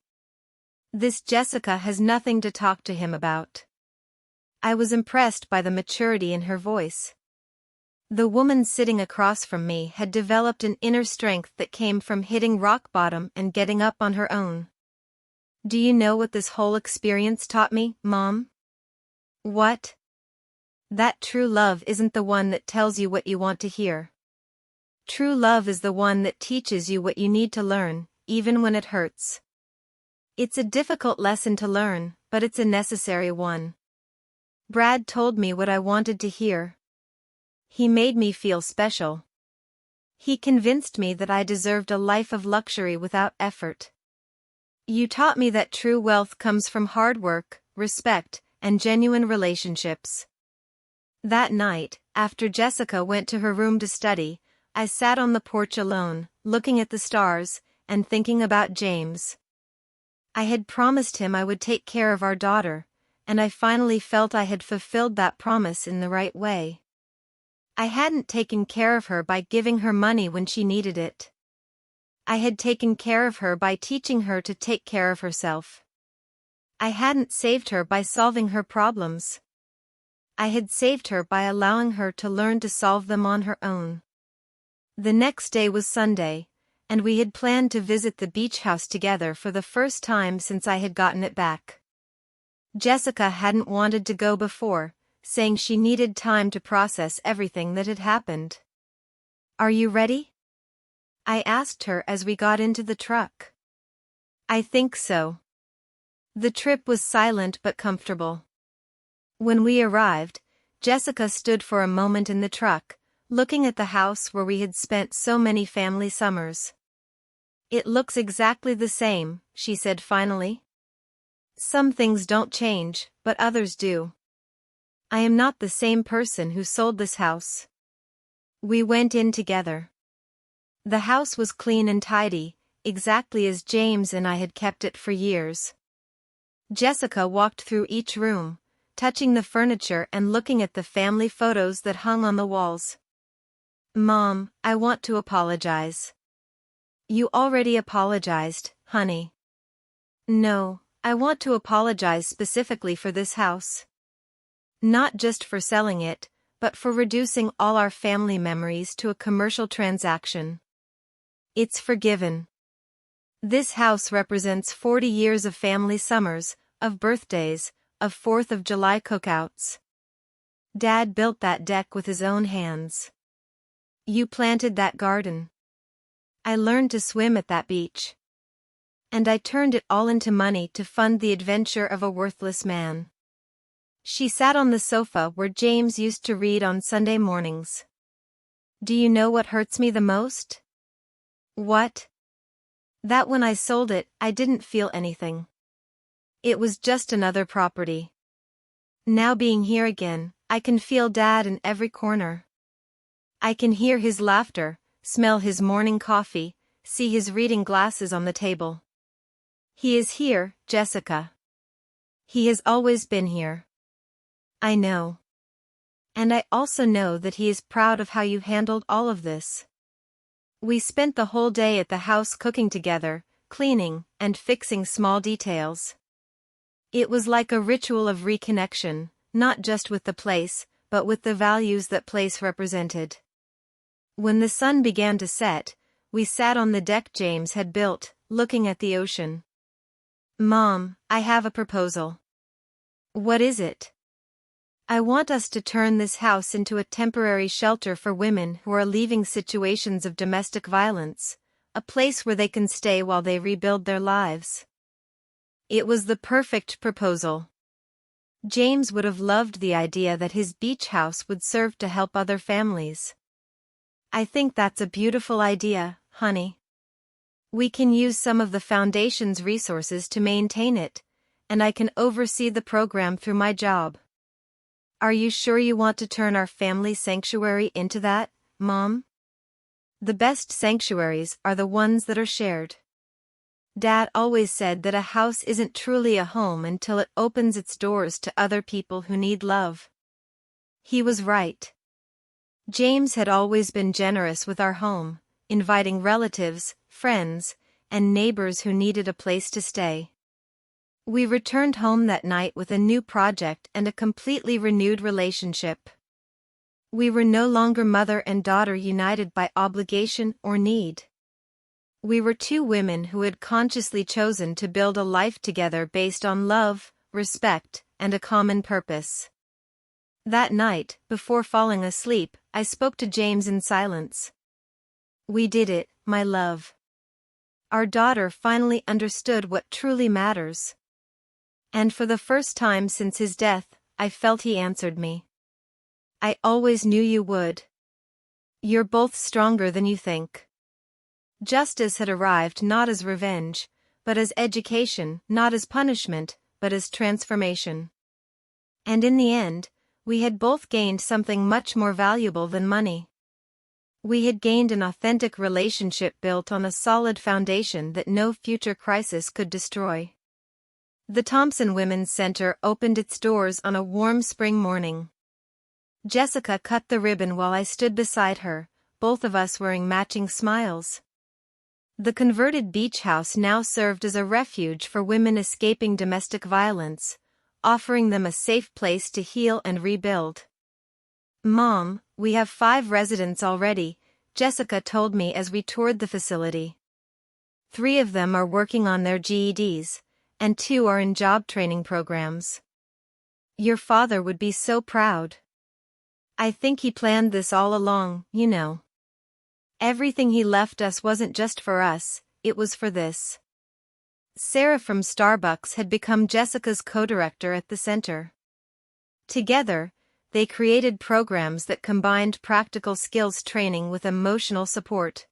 Speaker 1: This Jessica has nothing to talk to him about." I was impressed by the maturity in her voice. The woman sitting across from me had developed an inner strength that came from hitting rock bottom and getting up on her own. "Do you know what this whole experience taught me, Mom?" "What?" "That true love isn't the one that tells you what you want to hear. True love is the one that teaches you what you need to learn, even when it hurts. It's a difficult lesson to learn, but it's a necessary one. Brad told me what I wanted to hear. He made me feel special. He convinced me that I deserved a life of luxury without effort. You taught me that true wealth comes from hard work, respect, and genuine relationships." That night, after Jessica went to her room to study, I sat on the porch alone, looking at the stars, and thinking about James. I had promised him I would take care of our daughter, and I finally felt I had fulfilled that promise in the right way. I hadn't taken care of her by giving her money when she needed it. I had taken care of her by teaching her to take care of herself. I hadn't saved her by solving her problems. I had saved her by allowing her to learn to solve them on her own. The next day was Sunday, and we had planned to visit the beach house together for the first time since I had gotten it back. Jessica hadn't wanted to go before, saying she needed time to process everything that had happened. "Are you ready?" I asked her as we got into the truck. "I think so." The trip was silent but comfortable. When we arrived, Jessica stood for a moment in the truck, looking at the house where we had spent so many family summers. "It looks exactly the same," she said finally. "Some things don't change, but others do. I am not the same person who sold this house." We went in together. The house was clean and tidy, exactly as James and I had kept it for years. Jessica walked through each room, touching the furniture and looking at the family photos that hung on the walls. "Mom, I want to apologize." "You already apologized, honey." "No, I want to apologize specifically for this house. Not just for selling it, but for reducing all our family memories to a commercial transaction. It's forgiven. This house represents 40 years of family summers, of birthdays, of 4th of July cookouts. Dad built that deck with his own hands. You planted that garden. I learned to swim at that beach. And I turned it all into money to fund the adventure of a worthless man. She sat on the sofa where James used to read on Sunday mornings. Do you know what hurts me the most? What? That when I sold it, I didn't feel anything. It was just another property. Now being here again, I can feel Dad in every corner. I can hear his laughter, smell his morning coffee, see his reading glasses on the table. He is here, Jessica. He has always been here. I know. And I also know that he is proud of how you handled all of this. We spent the whole day at the house cooking together, cleaning, and fixing small details. It was like a ritual of reconnection, not just with the place, but with the values that place represented. When the sun began to set, we sat on the deck James had built, looking at the ocean. Mom, I have a proposal. What is it? I want us to turn this house into a temporary shelter for women who are leaving situations of domestic violence, a place where they can stay while they rebuild their lives. It was the perfect proposal. James would have loved the idea that his beach house would serve to help other families. I think that's a beautiful idea, honey. We can use some of the foundation's resources to maintain it, and I can oversee the program through my job. Are you sure you want to turn our family sanctuary into that, Mom? The best sanctuaries are the ones that are shared. Dad always said that a house isn't truly a home until it opens its doors to other people who need love. He was right. James had always been generous with our home, inviting relatives, friends, and neighbors who needed a place to stay. We returned home that night with a new project and a completely renewed relationship. We were no longer mother and daughter united by obligation or need. We were two women who had consciously chosen to build a life together based on love, respect, and a common purpose. That night, before falling asleep, I spoke to James in silence. We did it, my love. Our daughter finally understood what truly matters. And for the first time since his death, I felt he answered me. I always knew you would. You're both stronger than you think. Justice had arrived not as revenge, but as education, not as punishment, but as transformation. And in the end, we had both gained something much more valuable than money. We had gained an authentic relationship built on a solid foundation that no future crisis could destroy. The Thompson Women's Center opened its doors on a warm spring morning. Jessica cut the ribbon while I stood beside her, both of us wearing matching smiles. The converted beach house now served as a refuge for women escaping domestic violence, offering them a safe place to heal and rebuild. Mom, we have 5 residents already, Jessica told me as we toured the facility. 3 of them are working on their GEDs, and 2 are in job training programs. Your father would be so proud. I think he planned this all along, you know. Everything he left us wasn't just for us, it was for this. Sarah from Starbucks had become Jessica's co-director at the center. Together, they created programs that combined practical skills training with emotional support.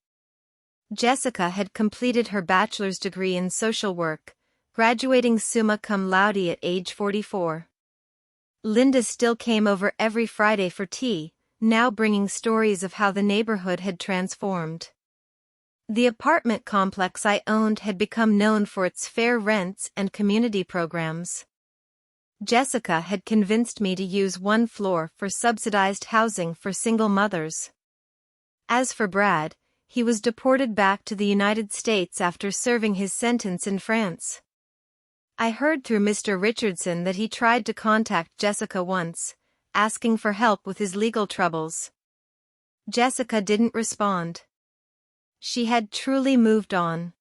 Speaker 1: Jessica had completed her bachelor's degree in social work, graduating summa cum laude at age 44. Linda still came over every Friday for tea, now bringing stories of how the neighborhood had transformed. The apartment complex I owned had become known for its fair rents and community programs. Jessica had convinced me to use 1 floor for subsidized housing for single mothers. As for Brad, he was deported back to the United States after serving his sentence in France. I heard through Mr. Richardson that he tried to contact Jessica once, asking for help with his legal troubles. Jessica didn't respond. She had truly moved on.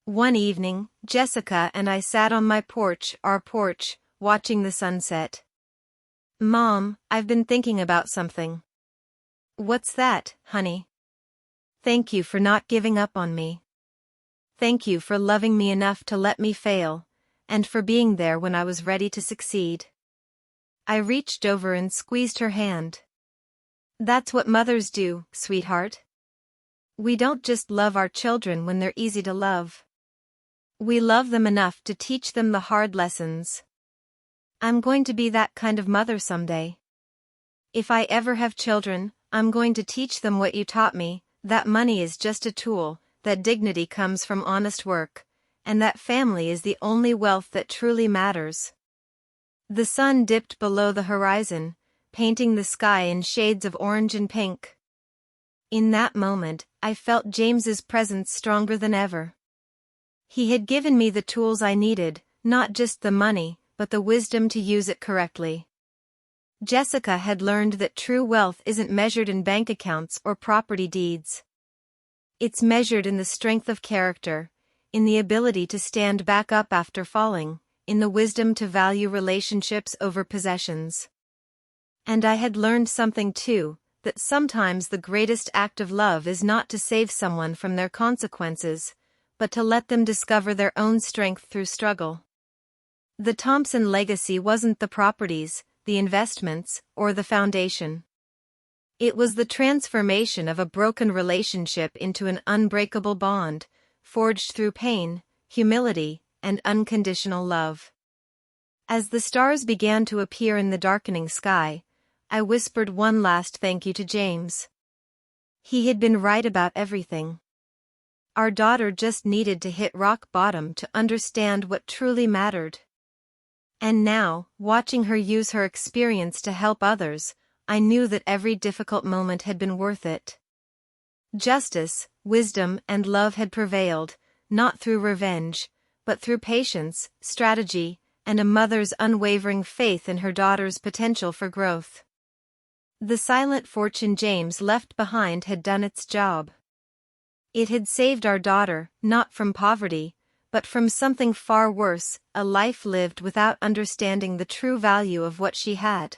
Speaker 1: One evening, Jessica and I sat on our porch, watching the sunset. "Mom, I've been thinking about something." "What's that, honey?" "Thank you for not giving up on me. Thank you for loving me enough to let me fail, and for being there when I was ready to succeed." I reached over and squeezed her hand. "That's what mothers do, sweetheart. We don't just love our children when they're easy to love. We love them enough to teach them the hard lessons. I'm going to be that kind of mother someday. If I ever have children, I'm going to teach them what you taught me, that money is just a tool, that dignity comes from honest work, and that family is the only wealth that truly matters." The sun dipped below the horizon, painting the sky in shades of orange and pink. In that moment, I felt James's presence stronger than ever. He had given me the tools I needed, not just the money, but the wisdom to use it correctly. Jessica had learned that true wealth isn't measured in bank accounts or property deeds. It's measured in the strength of character, in the ability to stand back up after falling, in the wisdom to value relationships over possessions. And I had learned something too, that sometimes the greatest act of love is not to save someone from their consequences, but to let them discover their own strength through struggle. The Thompson legacy wasn't the properties, the investments, or the foundation. It was the transformation of a broken relationship into an unbreakable bond, forged through pain, humility, and unconditional love. As the stars began to appear in the darkening sky, I whispered one last thank you to James. He had been right about everything. Our daughter just needed to hit rock bottom to understand what truly mattered. And now, watching her use her experience to help others, I knew that every difficult moment had been worth it. Justice, wisdom, and love had prevailed, not through revenge, but through patience, strategy, and a mother's unwavering faith in her daughter's potential for growth. The silent fortune James left behind had done its job. It had saved our daughter, not from poverty, but from something far worse, a life lived without understanding the true value of what she had.